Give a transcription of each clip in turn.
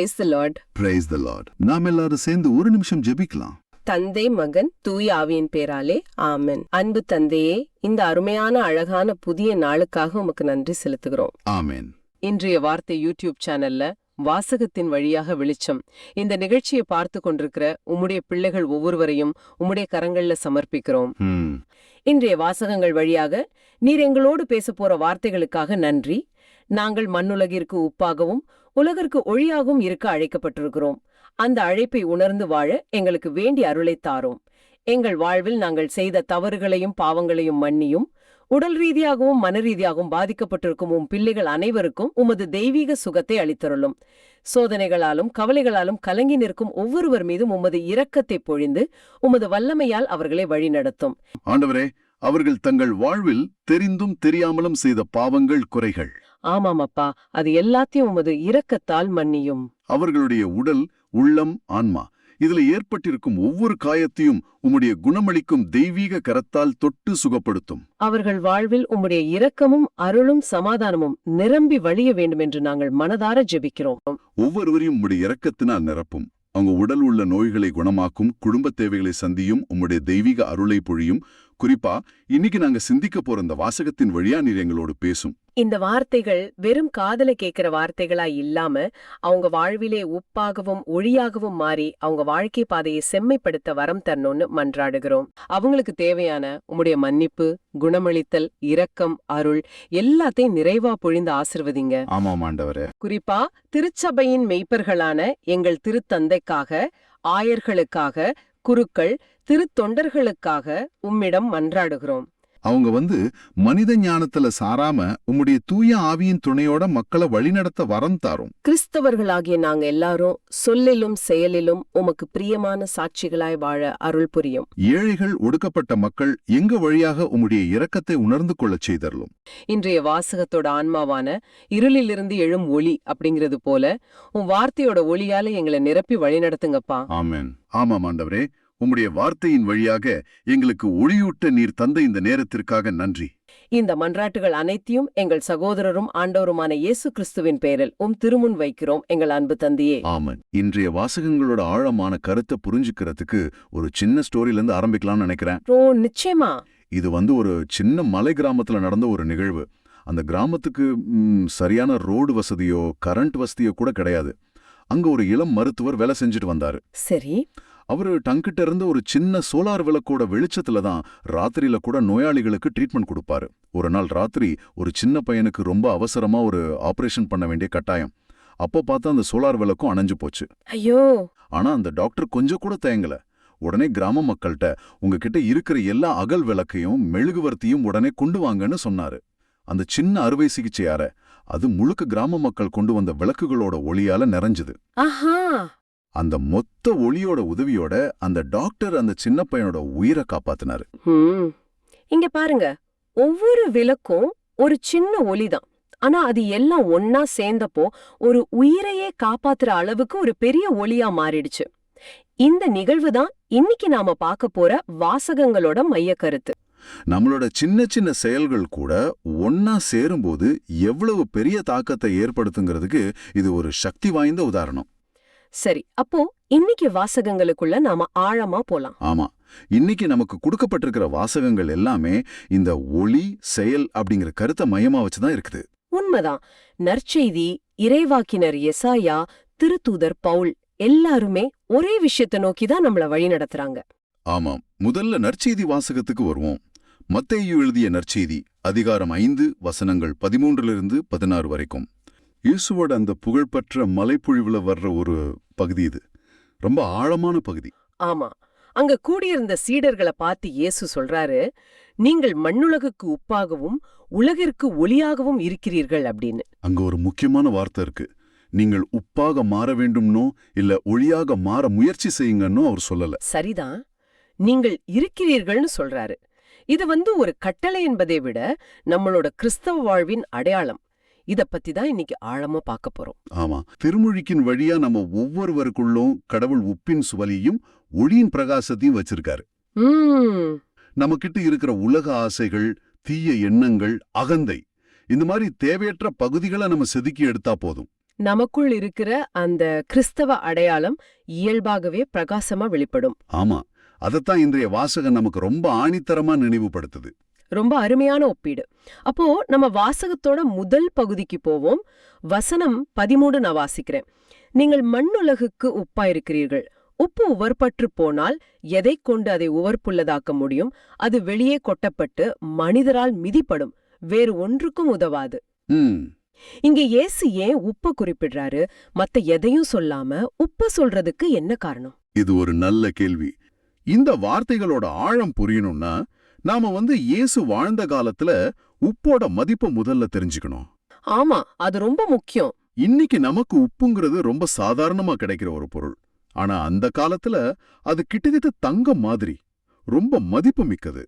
Praise the Lord. Praise the Lord. நாம் எல்லாரும் சேர்ந்து ஒரு நிமிஷம் ஜெபிக்கலாம். தந்தை, மகன், தூய ஆவியின் பேராலே ஆமென். அன்பு தந்தையே, இந்த அருமையான அழகான புதிய நாளுக்காக உமக்கு நன்றி செலுத்துகிறோம். ஆமென். இன்றைய வார்த்தை யூடியூப் சேனல்ல வாசகத்தின் வழியாக வெளிச்சம் இந்த நிகழ்ச்சியை பார்த்து கொண்டிருக்கிற உம்முடைய பிள்ளைகள் ஒவ்வொருவரையும் உம்முடைய கரங்கள்ல சமர்ப்பிக்கிறோம். இன்றைய வாசகங்கள் வழியாக நீர் எங்களோடு பேச போற வார்த்தைகளுக்காக நன்றி. நாங்கள் மண்ணுலகிற்கு உப்பாகவும் உலகிற்கு ஒளியாகவும் இருக்க அழைக்கப்பட்டிருக்கிறோம். அந்த அழைப்பை உணர்ந்து வாழ எங்களுக்கு வேண்டிய அருளை தாரும். எங்கள் வாழ்வில் நாங்கள் செய்த தவறுகளையும் பாவங்களையும் மன்னியும். உடல் ரீதியாகவும் மன ரீதியாகவும் பாதிக்கப்பட்டிருக்கும் உம் பிள்ளைகள் அனைவருக்கும் உமது தெய்வீக சுகத்தை அளித்தருளும். சோதனைகளாலும் கவலைகளாலும் கலங்கி நிற்கும் ஒவ்வொருவர் மீதும் உமது இரக்கத்தை பொழிந்து உமது வல்லமையால் அவர்களை வழிநடத்தும். ஆண்டவரே, அவர்கள் தங்கள் வாழ்வில் தெரிந்தும் தெரியாமலும் செய்த பாவங்கள், குறைகள். ஆமாம் அப்பா, அது எல்லாத்தையும் உமது இரக்கத்தால் மன்னியும். அவர்களுடைய உடல், உள்ளம், ஆன்மா இதுல ஏற்பட்டிருக்கும் ஒவ்வொரு காயத்தையும் உம்முடைய குணமளிக்கும் தெய்வீக கரத்தால் தொட்டு சுகப்படுத்தும். அவர்கள் வாழ்வில் உம்முடைய இரக்கமும் அருளும் சமாதானமும் நிரம்பி வழிய வேண்டும் என்று நாங்கள் மனதார ஜெபிக்கிறோம். ஒவ்வொருவரையும் உம்முடைய இரக்கத்தினால் நிரப்பும். அவங்க உடல் உள்ள நோய்களை குணமாக்கும், குடும்ப தேவைகளை சந்தியும், உம்முடைய தெய்வீக அருளை பொழியும். குறிப்பா இன்னைக்கு நாங்க சிந்திக்க போற இந்த வாசகத்தின் வழியா நீர் எங்களோடு பேசும். இந்த வார்த்தைகள் வெறும் காதல கேட்கிற வார்த்தைகளா இல்லாம அவங்க வாழ்விலே உப்பாகவும் ஒளியாகவும் மாறி அவங்க வாழ்க்கை பாதையை செம்மைப்படுத்த வரம் தரணும்னு மன்றாடுகிறோம். அவங்களுக்கு தேவையான உம்முடைய மன்னிப்பு, குணமளித்தல், இரக்கம், அருள் எல்லாத்தையும் நிறைவா பொழிந்து ஆசிர்வதிங்க. ஆமாம் ஆண்டவரே. குறிப்பா திருச்சபையின் மெய்ப்பர்களான எங்கள் திருத்தந்தைக்காக, ஆயர்களுக்காக, குருக்கள், திருத்தொண்டர்களுக்காக உம்மிடம் மன்றாடுகிறோம். அவங்க மனித ஞானத்துல சாராம உம்முடைய தூய ஆவியின் துணையோட மக்களை வழிநடத்த வரம் தாரும். கிறிஸ்தவர்களாகிய நாங்க எல்லாரும் சொல்லிலும் செயலிலும் உமக்கு பிரியமான சாட்சிகளாய் வாழ அருள் புரியும். ஏழைகள், ஒடுக்கப்பட்ட மக்கள் எங்க வழியாக உம்முடைய இரக்கத்தை உணர்ந்து கொள்ளச் செய்தரலும். இன்றைய வாசகத்தோட ஆன்மாவான இருளிலிருந்து எழும் ஒளி அப்படிங்கிறது போல உன் வார்த்தையோட ஒளியால எங்களை நிரப்பி வழிநடத்துங்கப்பா. ஆமென். ஆமாம் ஆண்டவரே, உம்முடைய வார்த்தையின் வழியாக எங்களுக்கு ஒளியூட்ட நீர் தந்த இந்த நேரத்திற்காக நன்றி. இந்த மன்றாட்டுகள் அனைத்தையும் எங்கள் சகோதரரும் ஆண்டவருமான இயேசு கிறிஸ்துவின் பெயரில் திருமுன் வைக்கிறோம், எங்கள் அன்பு தந்தையே. ஆமன். இன்றைய வாசகங்களோட ஆழமான கருத்தை புரிஞ்சுக்கிறதுக்கு ஒரு சின்ன ஸ்டோரியில இருந்து ஆரம்பிக்கலாம்னு நினைக்கிறேன். நிச்சயமா. இது ஒரு சின்ன மலை கிராமத்துல நடந்த ஒரு நிகழ்வு. அந்த கிராமத்துக்கு சரியான ரோடு வசதியோ கரண்ட் வசதியோ கூட கிடையாது. அங்க ஒரு இளம் மருத்துவர் வேலை செஞ்சுட்டு வந்தாரு. சரி. அவரு டங்கிட்ட இருந்து ஒரு சின்ன சோலார் விளக்கோட வெளிச்சத்துல தான் ராத்திரியில கூட நோயாளிகளுக்கு ட்ரீட்மெண்ட் கொடுப்பாரு. ஒரு நாள் ராத்திரி ஒரு சின்ன பையனுக்கு ரொம்ப அவசரமா ஒரு ஆபரேஷன் பண்ண வேண்டிய கட்டாயம். அப்போ பார்த்தா அந்த சோலார் விளக்கும் அணைஞ்சு போச்சு. ஐயோ! ஆனா அந்த டாக்டர் கொஞ்சம் கூட தயங்கல. உடனே கிராம மக்கள்கிட்ட உங்ககிட்ட இருக்கிற எல்லா அகல் விளக்கையும் மெழுகுவர்த்தியும் உடனே கொண்டு வாங்கன்னு சொன்னாரு. அந்த சின்ன அறுவை சிகிச்சையார அது முழுக்க கிராம மக்கள் கொண்டு வந்த விளக்குகளோட ஒளியால நிறைஞ்சது. அந்த மொத்த ஒளியோட உதவியோட அந்த டாக்டர் அந்த சின்ன பையனோட உயிரை காப்பாத்தினாரு. இங்க பாருங்க, ஒவ்வொரு விளக்கும் ஒரு சின்ன ஒளிதான். ஆனா அது எல்லாம் ஒன்னா சேர்ந்தப்போ ஒரு உயிரையே காப்பாத்துற அளவுக்கு ஒரு பெரிய ஒளியா மாறிடுச்சு. இந்த நிகழ்வு தான் இன்னைக்கு நாம பார்க்க போற வாசகங்களோட மைய கருத்து. நம்மளோட சின்ன சின்ன செயல்கள் கூட ஒன்னா சேரும்போது எவ்வளவு பெரிய தாக்கத்தை ஏற்படுத்துங்கிறதுக்கு இது ஒரு சக்தி வாய்ந்த உதாரணம். சரி, அப்போ இன்னைக்கு வாசகங்களுக்குள்ள நாம ஆழமா போலாம். ஆமா, இன்னைக்கு நமக்கு கொடுக்கப்பட்டிருக்கிற வாசகங்கள் எல்லாமே இந்த ஒளி செயல் அப்படிங்கிற கருத்தை மையமா வச்சுதான் இருக்குது. உண்மைதான். நற்செய்தி, இறைவாக்கினர் எசாயா, திருத்தூதர் பவுல் எல்லாருமே ஒரே விஷயத்தை நோக்கிதான் நம்மள வழி நடத்துறாங்க. ஆமாம். முதல்ல நற்செய்தி வாசகத்துக்கு வருவோம். மத்தேயு எழுதிய நற்செய்தி, அதிகாரம் 5, வசனங்கள் 13-16 வரைக்கும். இயேசுவோட அந்த புகழ்பெற்ற மலைப்பொழிவுல வர்ற ஒரு பகுதி இது. ரொம்ப ஆழமான பகுதி. ஆமா. அங்க கூடியிருந்த சீடர்களை பார்த்து இயேசு சொல்றாரு, நீங்கள் மண்ணுலகுக்கு உப்பாகவும் உலகிற்கு ஒளியாகவும் இருக்கிறீர்கள் அப்படின்னு. அங்க ஒரு முக்கியமான வார்த்தை இருக்கு. நீங்கள் உப்பாக மாற வேண்டும்னோ இல்ல ஒளியாக மாற முயற்சி செய்யுங்கன்னோ அவர் சொல்லல. சரிதான், நீங்கள் இருக்கிறீர்கள்னு சொல்றாரு. இது ஒரு கட்டளை என்பதை விட நம்மளோட கிறிஸ்தவ வாழ்வின் அடையாளம். இத பத்தி தான் இன்னைக்கு ஆழமா பார்க்க போறோம். ஆமா, திருமொழிக்கின் வழியா நம்ம ஒவ்வொருவருக்குள்ளும் கடவுள் உப்பின் சுவலியும் ஒளியின் பிரகாசத்தையும் வச்சிருக்காரு. நம்ம கிட்ட இருக்கிற உலக ஆசைகள், தீய எண்ணங்கள், அகந்தை, இந்த மாதிரி தேவையற்ற பகுதிகளை நம்ம செதுக்கி எடுத்தா போதும். நமக்குள் இருக்கிற அந்த கிறிஸ்தவ அடையாளம் இயல்பாகவே பிரகாசமா வெளிப்படும். ஆமா, அதத்தான் இன்றைய வாசகம் நமக்கு ரொம்ப ஆணித்தரமா நினைவுபடுத்துது. ரொம்ப அருமையான ஒப்பீடு. அப்போ நம்ம வாசகத்தோட முதல் பகுதிக்கு போவோம். வசனம் 13 நான் வாசிக்கிறேன். நீங்கள் மண்ணுலகுக்கு உப்பாயிருக்கிறீர்கள். உப்பு உவர்பற்று போனால் எதைக் கொண்டு அதை உவர்ப்புள்ளதாக்க முடியும்? அது வெளியே கொட்டப்பட்டு மனிதரால் மிதிப்படும், வேறு ஒன்றுக்கும் உதவாது. இங்க இயேசு ஏன் உப்ப குறிப்பிடுறாரு? மத்த எதையும் சொல்லாம உப்ப சொல்றதுக்கு என்ன காரணம்? இது ஒரு நல்ல கேள்வி. இந்த வார்த்தைகளோட ஆழம் புரியணும்னா நாம இயேசு வாழ்ந்த காலத்துல உப்போட மதிப்பை முதல்ல தெரிஞ்சுக்கணும். ஆமா, அது ரொம்ப முக்கியம். இன்னைக்கு நமக்கு உப்புங்கிறது ரொம்ப சாதாரணமா கிடைக்கிற ஒரு பொருள். ஆனா அந்த காலத்துல அது கிட்டத்தட்ட தங்கம் மாதிரி, ரொம்ப மதிப்பு மிக்கது.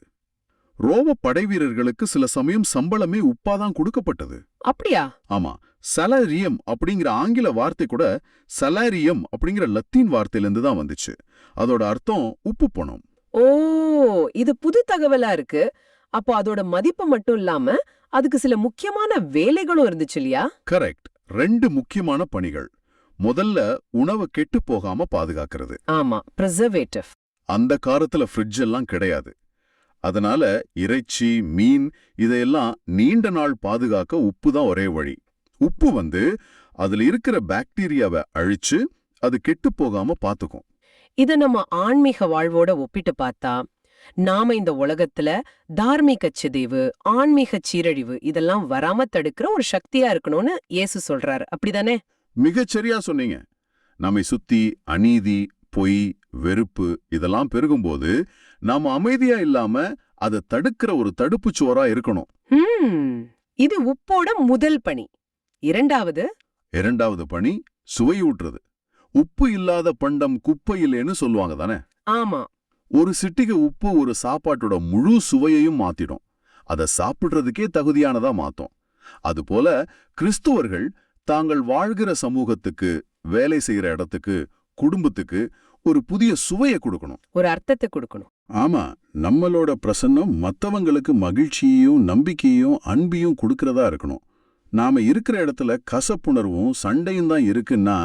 ரோம படைவீரர்களுக்கு சில சமயம் சம்பளமே உப்பாதான் கொடுக்கப்பட்டது. அப்படியா? ஆமா, சலாரியம் அப்படிங்கிற ஆங்கில வார்த்தை கூட சலாரியம் அப்படிங்கிற லத்தீன் வார்த்தையிலிருந்து தான் வந்துச்சு. அதோட அர்த்தம் உப்பு பணம். ஓ, இது புது தகவலா இருக்கு. அப்போ அதோட மதிப்பு மட்டும் இல்லாம அதுக்கு சில முக்கியமான வேலைகளும் இருந்துச்சு இல்லையா? கரெக்ட். 2 முக்கியமான பணிகள். முதல்ல உணவு கெட்டு போகாம பாதுகாக்கிறது. ஆமா, பிரிசர்வேட்டிவ். அந்த காலத்துல ஃப்ரிட்ஜ் எல்லாம் கிடையாது. அதனால இறைச்சி, மீன் இதையெல்லாம் நீண்ட நாள் பாதுகாக்க உப்பு தான் ஒரே வழி. உப்பு அதுல இருக்கிற பாக்டீரியாவை அழிச்சு அது கெட்டு போகாம பாத்துக்கும். இத நம்ம ஆன்மீக வாழ்வோட ஒப்பிட்டு பார்த்தா, நாம இந்த உலகத்துல தார்மீக சிதைவு, ஆன்மீக சீரழிவு இதெல்லாம் வராம தடுக்கிற ஒரு சக்தியா இருக்கணும்னு இயேசு சொல்றாரு. அப்படிதானே? மிகச்சரியா சொன்னீங்க. நம்மை சுத்தி அநீதி, பொய், வெறுப்பு இதெல்லாம் பெருகும்போது நாம அமைதியா இல்லாம அதை தடுக்கிற ஒரு தடுப்புச் சுவரா இருக்கணும். இது உப்போட முதல் பணி. இரண்டாவது பணி சுவையூட்டுறது. உப்பு இல்லாத பண்டம் குப்பையிலேன்னு சொல்லுவாங்க தானே? ஆமா. ஒரு சிட்டிகை உப்பு ஒரு சாப்பாட்டோட முழு சுவையையும் மாத்திடும். அதை சாப்பிடுறதுக்கே தகுதியானதா மாத்தும். அதுபோல கிறிஸ்துவர்கள் தாங்கள் வாழ்கிற சமூகத்துக்கு, வேலை செய்யற இடத்துக்கு, குடும்பத்துக்கு ஒரு புதிய சுவையை கொடுக்கணும், ஒரு அர்த்தத்தை கொடுக்கணும். ஆமா, நம்மளோட பிரசன்னம் மத்தவங்களுக்கு மகிழ்ச்சியையும் நம்பிக்கையும் அன்பையும் கொடுக்கறதா இருக்கணும். நாம இருக்கிற இடத்துல கசப்புணர்வும் சண்டையும் தான் இருக்குன்னா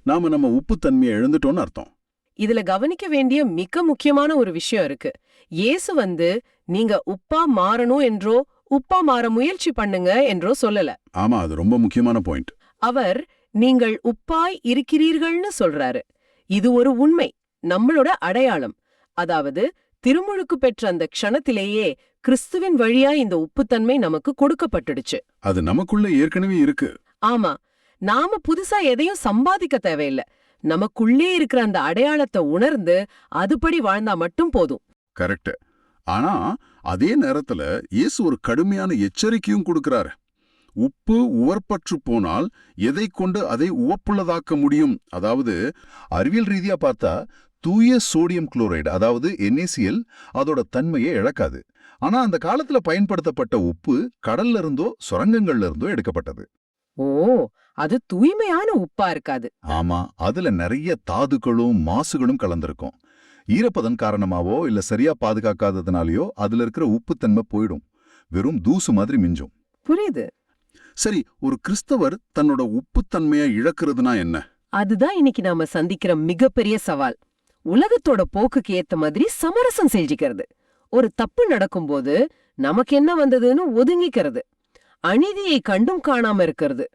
நாம நம்ம உப்புத்தன்மையை இழந்துட்டோம்னு அர்த்தம். இதுல கவனிக்க வேண்டிய மிக முக்கியமான ஒரு விஷயம் இருக்கு. இயேசு நீங்க உப்பா மாறணும் என்றோ உப்பா மாற முயற்சி பண்ணுங்க என்றோ சொல்லல. ஆமா, அது ரொம்ப முக்கியமான பாயிண்ட். அவர் நீங்கள் உப்பாய் இருக்கிறீர்கள்னு சொல்றாரு. இது ஒரு உண்மை, நம்மளோட அடையாளம். அதாவது திருமுழுக்கு பெற்ற அந்த க்ஷணத்திலேயே கிறிஸ்துவின் வழியா இந்த உப்புத்தன்மை நமக்கு கொடுக்கப்பட்டுடுச்சு. அது நமக்குள்ள ஏற்கனவே இருக்கு. ஆமா, நாம புதுசா எதையும் சம்பாதிக்க தேவையில்லை. நமக்குள்ளே இருக்கிற அந்த அடையாளத்தை உணர்ந்து அதுபடி வாழ்ந்தா மட்டும் போதும். கரெக்ட். ஆனா அதே நேரத்துல இயேசு ஒரு கடுமையான எச்சரிக்கையும் கொடுக்கிறாரு. உப்பு உவர்பற்று போனால் எதை கொண்டு அதை உவப்புள்ளதாக்க முடியும்? அதாவது அறிவியல் ரீதியா பார்த்தா தூய சோடியம் குளோரைடு, அதாவது NaCl அதோட தன்மையை இழக்காது. ஆனா அந்த காலத்துல பயன்படுத்தப்பட்ட உப்பு கடல்ல இருந்தோ சுரங்கங்கள்ல இருந்தோ எடுக்கப்பட்டது. ஓ, அது தூய்மையான உப்பா இருக்காது. ஆமா, அதுல நிறைய தாதுக்களும் மாசுகளும் கலந்திருக்கும். ஈரப்பதன் காரணமாவோ இல்ல சரியா பாதுகாக்காததுனாலயோ அதுல இருக்கிற உப்புத்தன்மை போயிடும், வெறும் தூசு மாதிரி மிஞ்சும். புரியுது. சரி, ஒரு கிறிஸ்தவர் தன்னோட உப்புத்தன்மையை இழக்கிறதுனா என்ன? அதுதான் இன்னைக்கு நாம சந்திக்கிற மிகப்பெரிய சவால். உலகத்தோட போக்குக்கு ஏத்த மாதிரி சமரசம் செஞ்சுக்கிறது. ஒரு தப்பு நடக்கும்போது நமக்கு என்ன வந்ததுன்னு ஒதுங்கிக்கிறது. அநீதியை கண்டும் காணாம இருக்கிறது.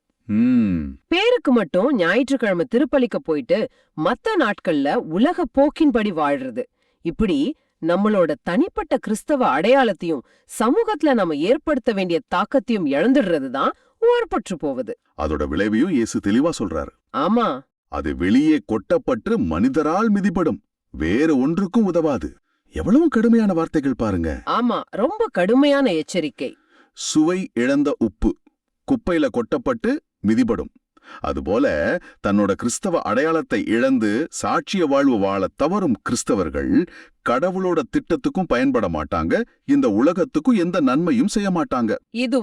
பேருக்கு மட்டும் ஞாயிற்றுக்கிழமை திருப்பலிக்க போயிட்டு மத்த நாட்கள்ல உலக போக்கின்படி வாழ்றது. இப்படி நம்மளோட தனிப்பட்ட கிறிஸ்தவ அடையாளத்தையும் சமூகத்துல நம்ம ஏற்படுத்த வேண்டிய தாக்கத்தையும் இழந்துடுறதுதான் உவர்பற்று போவது. அதோட விளைவையும் இயேசு தெளிவா சொல்றாரு. ஆமா, அது வெளியே கொட்டப்பட்டு மனிதரால் மிதிப்படும், வேற ஒன்றுக்கும் உதவாது. எவ்வளவு கடுமையான வார்த்தைகள் பாருங்க. ஆமா, ரொம்ப கடுமையான எச்சரிக்கை. சுவை இழந்த உப்பு குப்பையில கொட்டப்பட்டு மிதிபடும். அதுபோல தன்னோட கிறிஸ்தவ அடையாளத்தை இழந்து சாட்சிய வாழ்வு வாழ தவறும் கிறிஸ்தவர்கள் கடவுளோட திட்டத்துக்கும் பயன்பட மாட்டாங்க, இந்த உலகத்துக்கும் எந்த நன்மையும் செய்ய மாட்டாங்க. இது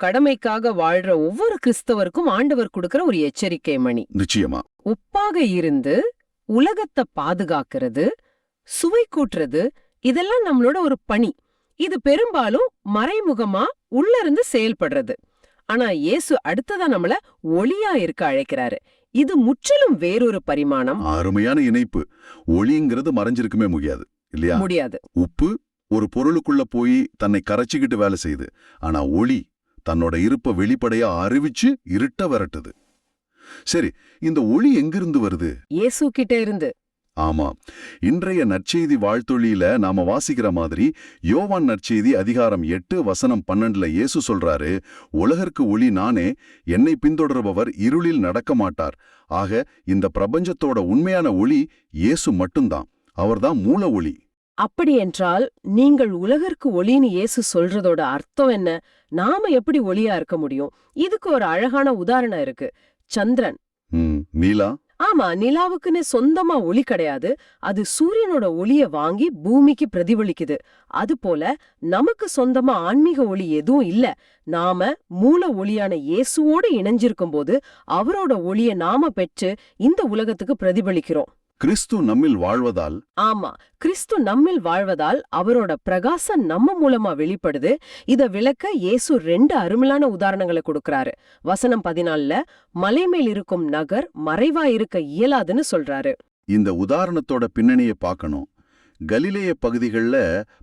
கடமைக்காக வாழ்ற ஒவ்வொரு கிறிஸ்தவருக்கும் ஆண்டவர் கொடுக்கிற ஒரு எச்சரிக்கை மணி. நிச்சயமா. உப்பாக இருந்து உலகத்தை பாதுகாக்கிறது, சுவை கூட்டுறது, இதெல்லாம் நம்மளோட ஒரு பணி. இது பெரும்பாலும் மறைமுகமா உள்ள இருந்து செயல்படுறது. ஆனா இயேசு அடுத்ததா நம்மள ஒளியா இருக்க அழைக்கிறாரு. இது முற்றிலும் வேறொரு பரிமாணம். அருமையான இணைப்பு. ஒளிங்கிறது மறைஞ்சிருக்குமே முடியாது இல்லையா? முடியாது. உப்பு ஒரு பொருளுக்குள்ள போய் தன்னை கரைச்சிக்கிட்டு வேலை செய்யுது. ஆனா ஒளி தன்னோட இருப்ப வெளிப்படையா அறிவிச்சு இருட்ட விரட்டுது. சரி, இந்த ஒளி எங்கிருந்து வருது? இயேசு கிட்ட இருந்து. ஆமா, இன்றைய நற்செய்தி வாழ்த்தொழியில நாம வாசிக்கிற மாதிரி யோவான் நற்செய்தி அதிகாரம் 8:12 இயேசு சொல்றாரு, உலகருக்கு ஒளி நானே, என்னை பின்தொடர்பவர் இருளில் நடக்க மாட்டார். ஆக இந்த பிரபஞ்சத்தோட உண்மையான ஒளி இயேசு மட்டும்தான். அவர்தான் மூல ஒளி. அப்படி என்றால் நீங்கள் உலகிற்கு ஒளின்னு இயேசு சொல்றதோட அர்த்தம் என்ன? நாம எப்படி ஒளியா இருக்க முடியும்? இதுக்கு ஒரு அழகான உதாரணம் இருக்கு. சந்திரன். நீலா? ஆமா, நிலாவுக்குன்னு சொந்தமா ஒளி கிடையாது. அது சூரியனோட ஒளிய வாங்கி பூமிக்கு பிரதிபலிக்குது. அதுபோல நமக்கு சொந்தமா ஆன்மீக ஒளி எதுவும் இல்ல. நாம மூல ஒளியான இயேசுவோடு இணைஞ்சிருக்கும் போது அவரோட ஒளிய நாம பெற்று இந்த உலகத்துக்கு பிரதிபலிக்கிறோம். கிறிஸ்து நம்மில் வாழ்வதால். ஆமா, கிறிஸ்து நம்மில் வாழ்வதால் அவரோட பிரகாசம் நம்ம மூலமா வெளிப்படுது. இத விளக்க இயேசு 2 அருமையான உதாரணங்களை கொடுக்கறாரு. வசனம் 14ல மலை மேல் இருக்கும் நகர் மறைவா இருக்க இயலாதுன்னு சொல்றாரு. இந்த உதாரணத்தோட பின்னணியை பார்க்கணும். கலிலேய பகுதிகள்ல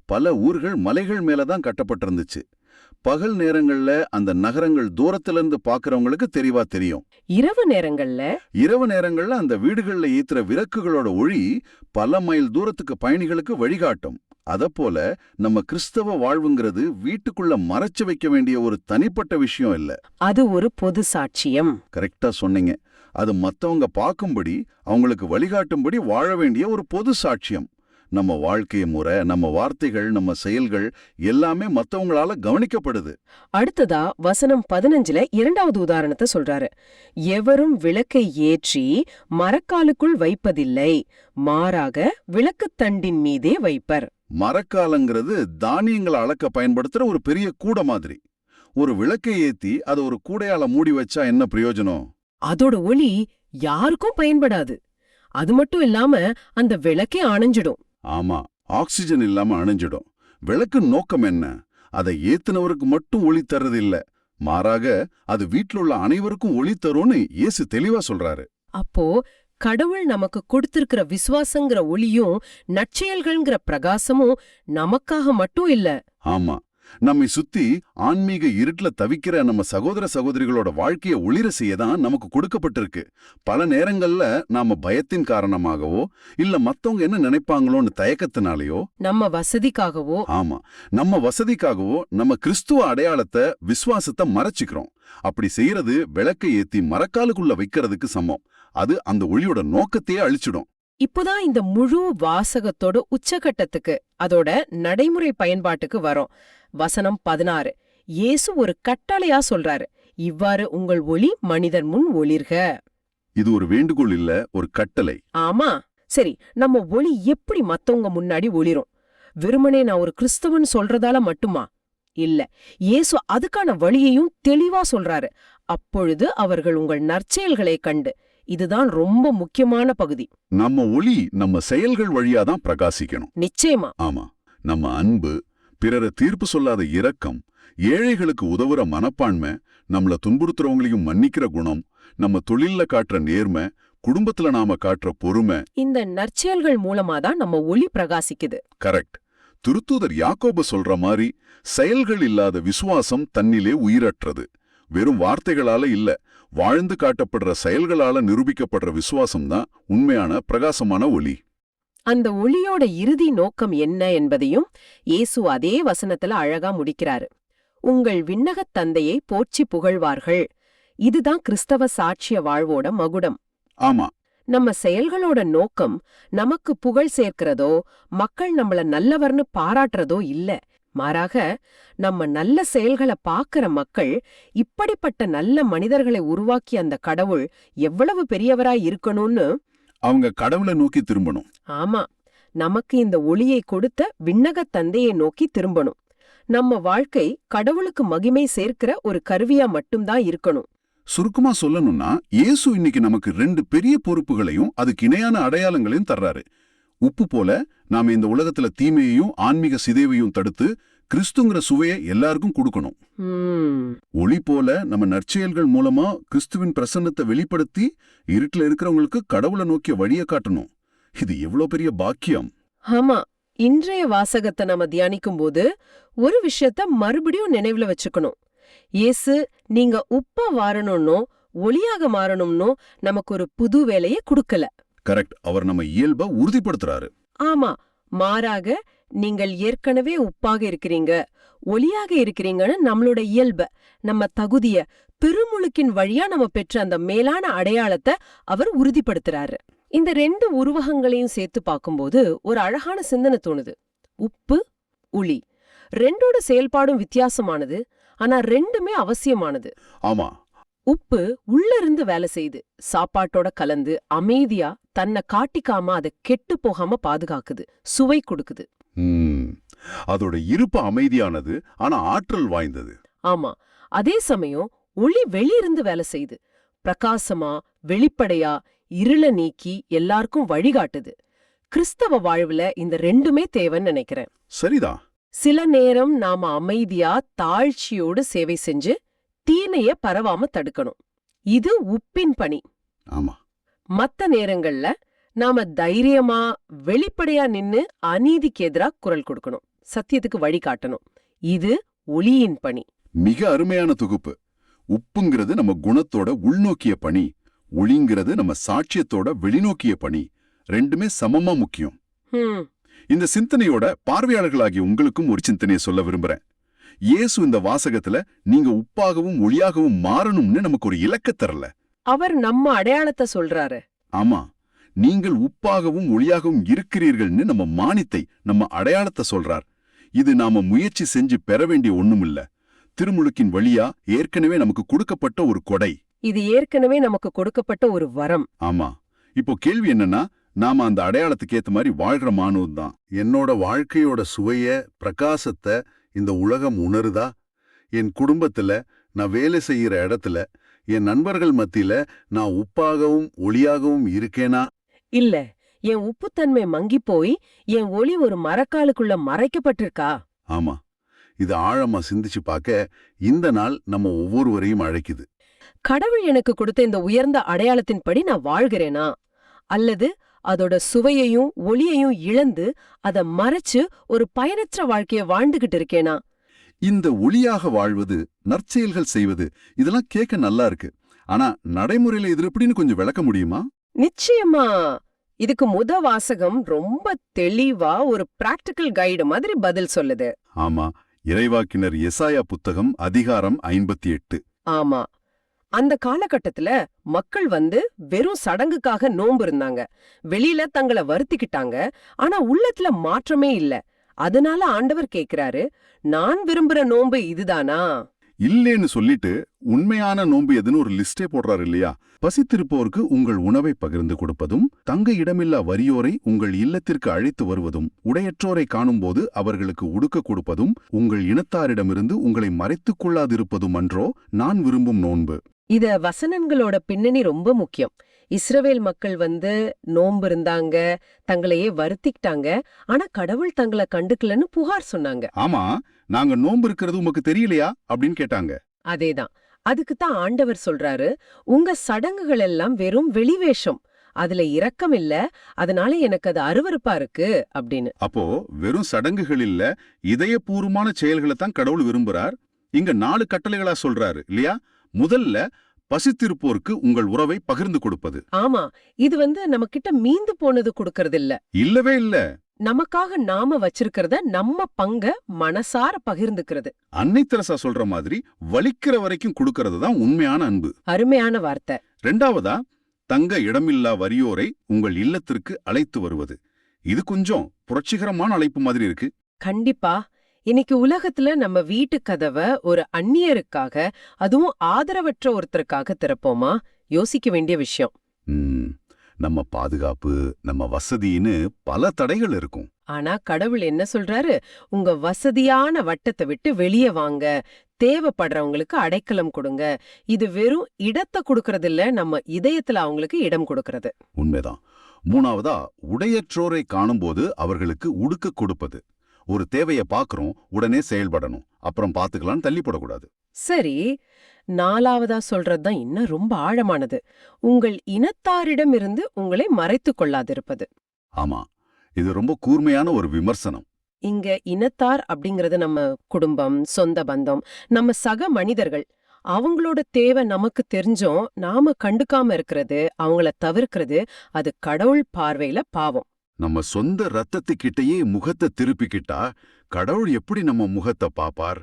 பல ஊர்கள் மலைகள் மேலதான் கட்டப்பட்டிருந்துச்சு. பகல் நேரங்கள்ல அந்த நகரங்கள் தூரத்திலிருந்து பாக்குறவங்களுக்கு தெளிவா தெரியும். இரவு நேரங்கள்ல அந்த வீடுகள்ல ஏத்துற விளக்குகளோட ஒளி பல மைல் தூரத்துக்கு பயணிகளுக்கு வழிகாட்டும். அதப்போல நம்ம கிறிஸ்தவ வாழ்வுங்கிறது வீட்டுக்குள்ள மறைச்சு வைக்க வேண்டிய ஒரு தனிப்பட்ட விஷயம் இல்ல. அது ஒரு பொது சாட்சியம். கரெக்டா சொன்னீங்க. அது மத்தவங்க பார்க்கும்படி, அவங்களுக்கு வழிகாட்டும்படி வாழ வேண்டிய ஒரு பொது சாட்சியம். நம்ம வாழ்க்கை முறை, நம்ம வார்த்தைகள், நம்ம செயல்கள் எல்லாமே மத்தவங்களால கவனிக்கப்படுது. அடுத்ததா வசனம் 15ல 2வது உதாரணத்தை சொல்றாரு. எவரும் விளக்கை ஏற்றி மரக்காலுக்குள் வைப்பதில்லை, மாறாக விளக்குத்தண்டின் மீதே வைப்பர். மரக்காலங்கிறது தானியங்களை அளக்க பயன்படுத்துற ஒரு பெரிய கூடை மாதிரி. ஒரு விளக்கை ஏத்தி அதை ஒரு கூடையால மூடி வச்சா என்ன பிரயோஜனம்? அதோட ஒளி யாருக்கும் பயன்படாது. அது மட்டும் இல்லாம அந்த விளக்கே அணைஞ்சிடும். ஆமா, ஆக்சிஜன் இல்லாம அணைஞ்சிடும். விளக்கு நோக்கம் என்ன? அதை ஏத்துனவருக்கு மட்டும் ஒளி தர்றது இல்ல, மாறாக அது வீட்டில் உள்ள அனைவருக்கும் ஒளி தரும்னு இயேசு தெளிவா சொல்றாரு. அப்போ கடவுள் நமக்கு கொடுத்திருக்கிற விசுவாசங்கிற ஒளியும் நற்செயல்கள்ங்கிற பிரகாசமும் நமக்காக மட்டும் இல்ல. ஆமா, நம்மை சுத்தி ஆன்மீக இருட்டுல தவிக்கிற நம்ம சகோதர சகோதரிகளோட வாழ்க்கைய ஒளிர செய்யதான் நமக்கு கொடுக்கப்பட்டிருக்கு. பல நேரங்கள்ல நாம பயத்தின் காரணமாகவோ இல்ல மத்தவங்க என்ன நினைப்பாங்களோன்னு தயக்கத்தினாலேயோ, நம்ம வசதிக்காகவோ நம்ம கிறிஸ்துவ அடையாளத்தை, விசுவாசத்தை மறைச்சிக்கிறோம். அப்படி செய்யறது விளக்கை ஏத்தி மரக்காலுக்குள்ள வைக்கிறதுக்கு சமம். அது அந்த ஒளியோட நோக்கத்தையே அழிச்சிடும். இப்போதான் இந்த முழு வாசகத்தோட உச்சகட்டத்துக்கு, அதோட நடைமுறை பயன்பாட்டுக்கு வரோம். வசனம் 16. இயேசு ஒரு கட்டளையா சொல்றாரு, இவ்வாறு உங்கள் ஒளி மனிதர் முன் ஒளிர்க. இது ஒரு வேண்டுகோள் இல்ல, ஒரு கட்டளை. ஆமா. சரி, நம்ம ஒளி எப்படி மத்தவங்க முன்னாடி ஒளிரும்? வெறுமனே நான் ஒரு கிறிஸ்தவன் சொல்றதால மட்டுமா? இல்ல, இயேசு அதுக்கான வழியையும் தெளிவா சொல்றாரு. அப்பொழுது அவர்கள் உங்கள் நற்செயல்களை கண்டு. இதுதான் ரொம்ப முக்கியமான பகுதி. நம்ம ஒளி நம்ம செயல்கள் வழியாதான் பிரகாசிக்கணும். நிச்சயமா. ஆமா, நம்ம அன்பு, பிறரை தீர்ப்பு சொல்லாத இரக்கம், ஏழைகளுக்கு உதவுற மனப்பான்மை, நம்மள துன்புறுத்துறவங்களையும் மன்னிக்கிற குணம், நம்ம தொழில்ல காட்டுற நேர்மை, குடும்பத்துல நாம காட்டுற பொறுமை, இந்த நற்செயல்கள் மூலமாதான் நம்ம ஒளி பிரகாசிக்குது. கரெக்ட். திருத்தூதர் யாக்கோபு சொல்ற மாதிரி, செயல்கள் இல்லாத விசுவாசம் தன்னிலே உயிரற்றது. வெறும் வார்த்தைகளால இல்ல, வாழ்ந்து காட்டப்படுற செயல்களால நிரூபிக்கப்படுற விசுவாசம்தான் உண்மையான பிரகாசமான ஒளி. அந்த ஒளியோட இறுதி நோக்கம் என்ன என்பதையும் இயேசு அதே வசனத்துல அழகா முடிக்கிறாரு. உங்கள் விண்ணகத் தந்தையை போற்றி புகழ்வார்கள். இதுதான் கிறிஸ்தவ சாட்சிய வாழ்வோட மகுடம். ஆமா, நம்ம செயல்களோட நோக்கம் நமக்கு புகழ் சேர்க்கிறதோ, மக்கள் நம்மள நல்லவர்னு பாராட்டுறதோ இல்ல. மாறாக நம்ம நல்ல செயல்களை பாக்குற மக்கள், இப்படிப்பட்ட நல்ல மனிதர்களை உருவாக்கிய அந்த கடவுள் எவ்வளவு பெரியவராய் இருக்கணும்னு அவங்க கடவுளை நோக்கி திரும்பணும். ஆமா, நமக்கு இந்த ஒளியை கொடுத்த விண்ணகத் தந்தையை நோக்கி திரும்பணும். நம்ம வாழ்க்கை கடவுளுக்கு மகிமை சேர்க்கிற ஒரு கருவியா மட்டும்தான் இருக்கணும். சுருக்கமா சொல்லணும்னா, இயேசு இன்னைக்கு நமக்கு 2 பெரிய பொறுப்புகளையும் அதுக்கு இணையான அடையாளங்களையும் தர்றாரு. உப்பு போல நாம இந்த உலகத்துல தீமையையும் ஆன்மீக சிதைவையும் தடுத்து கிறிஸ்துங்கிற சுவையை எல்லாருக்கும் கொடுக்கணும். ஒளி போல நம்ம நற்செயல்கள் மூலமா கிறிஸ்துவின் பிரசன்னத்தை வெளிப்படுத்தி இருட்டுல இருக்கிறவங்களுக்கு கடவுளை நோக்கிய வழியை காட்டணும். இது எவ்வளவு பெரிய பாக்கியம். ஆமா, இன்றைய வாசகத்தை நாம தியானிக்கும் போது ஒரு விஷயத்த மறுபடியும் நினைவுல வச்சுக்கணும். இயேசு நீங்க உப்பா மாறணும்னோ ஒளியாக மாறணும்னோ நமக்கு ஒரு புது வேலையை கொடுக்கல. கரெக்ட். அவர் நம்ம இயல்பை உறுதிப்படுத்துறாரு. ஆமா, மாறாக நீங்கள் ஏற்கனவே உப்பாக இருக்கிறீங்க, ஒளியாக இருக்கிறீங்கன்னு நம்மளோட இயல்ப, நம்ம தகுதிய, பெருமுழுக்கின் வழியா நம்ம பெற்ற அந்த மேலான அடையாளத்தை அவர் உறுதிப்படுத்துறாரு. இந்த 2 உருவகங்களையும் சேர்த்து பார்க்கும்போது ஒரு அழகான சிந்தனை தோணுது. உப்பு, உளி, 2ஓட செயல்பாடும் வித்தியாசமானது, ஆனா 2மே அவசியமானது. ஆமா. உப்பு உள்ள இருந்து வேலை செய்யுது, சாப்பாட்டோட கலந்து அமைதியா தன்னை காட்டிக்காம அதை கெட்டு போகாம பாதுகாக்குது, சுவை கொடுக்குது. அதோட இருப்பு அமைதியானது, ஆனா ஆற்றல் வாய்ந்தது. ஆமா, அதே சமயம் ஒளி வெளியிருந்து வேலை செய்யுது, பிரகாசமா வெளிப்படையா இருள நீக்கி எல்லாருக்கும் வழிகாட்டுது. கிறிஸ்தவ வாழ்வுல இந்த 2மே தேவைன்னு நினைக்கிறேன். சரிதான். சில நேரம் நாம அமைதியா தாழ்ச்சியோடு சேவை செஞ்சு தீனைய பரவாம தடுக்கணும். இது உப்பின் பணி. ஆமா. மத்த நேரங்கள்ல நாம தைரியமா வெளிப்படையா நின்னு அநீதிக்கு எதிரா குரல் கொடுக்கணும், சத்தியத்துக்கு வழி காட்டணும். இது ஒளியின் பணி. மிக அருமையான தொகுப்பு. உப்புங்கிறது நம்ம குணத்தோட உள்நோக்கிய பணி, ஒளிங்கிறது நம்ம சாட்சியத்தோட வெளிநோக்கிய பணி. 2மே சமமா முக்கியம். இந்த சிந்தனையோட பார்வையாளர்களாகிய உங்களுக்கும் ஒரு சிந்தனையை சொல்ல விரும்புறேன். இயேசு இந்த வாசகத்துல நீங்க உப்பாகவும் ஒளியாகவும் மாறணும்னு நமக்கு ஒரு இலக்க தரல. அவர் நம்ம அடையாளத்தை சொல்றாரு. ஆமா, நீங்கள் உப்பாகவும் ஒளியாகவும் இருக்கிறீர்கள்னு நம்ம மானித்தை, நம்ம அடையாளத்தை சொல்றார். இது நாம முயற்சி செஞ்சு பெற வேண்டிய ஒண்ணுமில்ல. திருமுழுக்கின் வழியா ஏற்கனவே நமக்கு கொடுக்கப்பட்ட ஒரு கொடை. இது ஏற்கனவே நமக்கு கொடுக்கப்பட்ட ஒரு வரம். ஆமா. இப்போ கேள்வி என்னன்னா, நாம அந்த அடையாளத்துக்கு ஏத்த மாதிரி வாழ்ற மானூர் தான். என்னோட வாழ்க்கையோட சுவைய, பிரகாசத்தை இந்த உலகம் உணருதா? என் குடும்பத்துல, நான் வேலை செய்யற இடத்துல, என் நண்பர்கள் மத்தியில நான் உப்பாகவும் ஒளியாகவும் இருக்கேனா? இல்ல, என் உப்புத்தன்மை மங்கி போய் என் ஒளி ஒரு மரக்காலுக்குள்ள மறைக்கப்பட்டிருக்கா? ஆமா. இது ஆழமா சிந்திச்சு பார்க்க இந்த நாள் நம்ம ஒவ்வொருவரையும் அழைக்குது. கடவுள் எனக்கு கொடுத்த இந்த உயர்ந்த அடையாளத்தின்படி நான் வாழ்கிறேனா, அல்லது அதோட சுவையையும் ஒளியையும் இழந்து அதை மறைச்சு ஒரு பயனற்ற வாழ்க்கைய வாழ்ந்துகிட்டு இருக்கேனா? இந்த ஒளியாக வாழ்வது, நற்செயல்கள் செய்வது, இதெல்லாம் கேட்க நல்லா இருக்கு. ஆனா நடைமுறையில இது எப்படின்னு கொஞ்சம் விளக்க முடியுமா? நிச்சயமா. இதுக்கு வாசகம் ரொம்ப தெளிவா ஒரு பிராக்டிக்கல் கைடு மாதிரி பதில் சொல்லுது. ஆமா. இறைவாக்கினர் எசாயா புத்தகம் அதிகாரம் 58. ஆமா. அந்த காலகட்டத்துல மக்கள் வெறும் சடங்குக்காக நோன்பு இருந்தாங்க. வெளியில தங்களை வருத்திக்கிட்டாங்க. ஆனா உள்ளத்துல மாற்றமே இல்ல. அதனால ஆண்டவர் கேக்குறாரு, நான் விரும்புற நோன்பு இதுதானா? இல்லேன்னு சொல்லிட்டு உண்மையான நோன்பு எதுன்னு ஒரு லிஸ்டே போடுறாரு இல்லையா? பசித்திருப்போருக்கு உங்கள் உணவை பகிர்ந்து கொடுப்பதும், தங்க இடமில்லா வறியோரை உங்கள் இல்லத்திற்கு அழைத்து வருவதும், உடையற்றோரை காணும்போது அவர்களுக்கு உடுக்க கொடுப்பதும், உங்கள் இனத்தாரிடமிருந்து உங்களை மறைத்துக் கொள்ளாதிருப்பதும் அன்றோ நான் விரும்பும் நோன்பு. இத வசனங்களோட பின்னணி ரொம்ப முக்கியம். இஸ்ரவேல் மக்கள் நோன்பு இருந்தாங்க, தங்களையே வருத்திக்கிட்டாங்க. ஆனா கடவுள் தங்களை கண்டுக்கலன்னு புகார் சொன்னாங்க. ஆமா, நாங்க நோன்பு இருக்கிறது உமக்கு தெரியலையா அப்படின்னு கேட்டாங்க. அதேதான். அதுக்குத்தான் ஆண்டவர் சொல்றாரு, உங்க சடங்குகள் எல்லாம் வெறும் வெளிவேஷம், அதுல இரக்கம் இல்ல, அதனால எனக்கு அது அருவருப்பா இருக்கு அப்படின்னு. அப்போ வெறும் சடங்குகள் இல்ல, இதயபூர்வமான செயல்களை தான் கடவுள் விரும்புறார். இங்க 4 கட்டளைகளா சொல்றாரு இல்லையா? முதல்ல, பசித்திருப்போருக்கு உங்கள் உறவை பகிர்ந்து கொடுப்பது. ஆமா, இது நம்ம கிட்ட மீந்து போனது கொடுக்கறது இல்ல. இல்லவே இல்ல. நமக்காக நாம வச்சிருக்கிறத நம்ம பங்க மனசார பகிர்ந்துக்கிறது. அன்னை தெரசா சொல்ற மாதிரி வலிக்கிற வரைக்கும் கொடுக்கறது தான் உண்மையான அன்பு. அருமையான வார்த்தை. 2வதா, தங்க இடமில்லா வறியோரை உங்கள் இல்லத்திற்கு அழைத்து வருவது. இது கொஞ்சம் புரட்சிகரமான அழைப்பு மாதிரி இருக்கு. கண்டிப்பா. இன்னைக்கு உலகத்துல நம்ம வீட்டு கதவை ஒரு அந்நியருக்காக, அதுவும் ஆதரவற்ற ஒருத்தருக்காக திறப்போமா? யோசிக்க வேண்டிய விஷயம். நம்ம பாதுகாப்பு, நம்ம வசதின்னு பல தடைகள் இருக்கும். ஆனா கடவுள் என்ன சொல்றாரு? உங்க வசதியான வட்டத்தை விட்டு வெளியே வாங்க, தேவைப்படுறவங்களுக்கு அடைக்கலம் கொடுங்க. இது வெறும் இடத்தை கொடுக்கறது இல்ல, நம்ம இதயத்துல அவங்களுக்கு இடம் கொடுக்கறது. உண்மைதான். 3வதா, உடையற்றோரை காணும்போது அவர்களுக்கு உடுக்க கொடுப்பது. ஒரு தேவைய பாக்குறோம், உடனே செயல்படணும், அப்புறம் பாத்துக்கலாம்னு தள்ளி போடக்கூடாது. சரி, 4வதா சொல்றதுதான் இன்னும் ரொம்ப ஆழமானது. உங்கள் இனத்தாரிடமிருந்து உங்களை மறைத்துக் கொள்ளாதிருப்பது. ஆமா, இது ரொம்ப கூர்மையான ஒரு விமர்சனம். இங்க இனத்தார் அப்படிங்கறது நம்ம குடும்பம், சொந்த பந்தம், நம்ம சக மனிதர்கள். அவங்களோட தேவை நமக்கு தெரிஞ்சும் நாம கண்டுக்காம இருக்கிறது, அவங்கள தவிர்க்கிறது, அது கடவுள் பார்வையில பாவம். நம்ம சொந்த ரத்தத்துக்கிட்டயே முகத்தை திருப்பிக்கிட்டா கடவுள் எப்படி நம்ம முகத்தை பாப்பார்?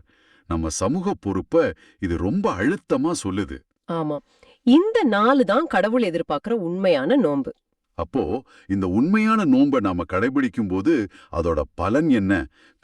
நம்ம சமூக பொறுப்ப இது ரொம்ப அழுத்தமா சொல்லுது. ஆமா, இந்த 4 தான் கடவுள் எதிர்பார்க்கிற உண்மையான நோன்பு. அப்போ இந்த உண்மையான நோன்பை நாம கடைபிடிக்கும் போது அதோட பலன் என்ன?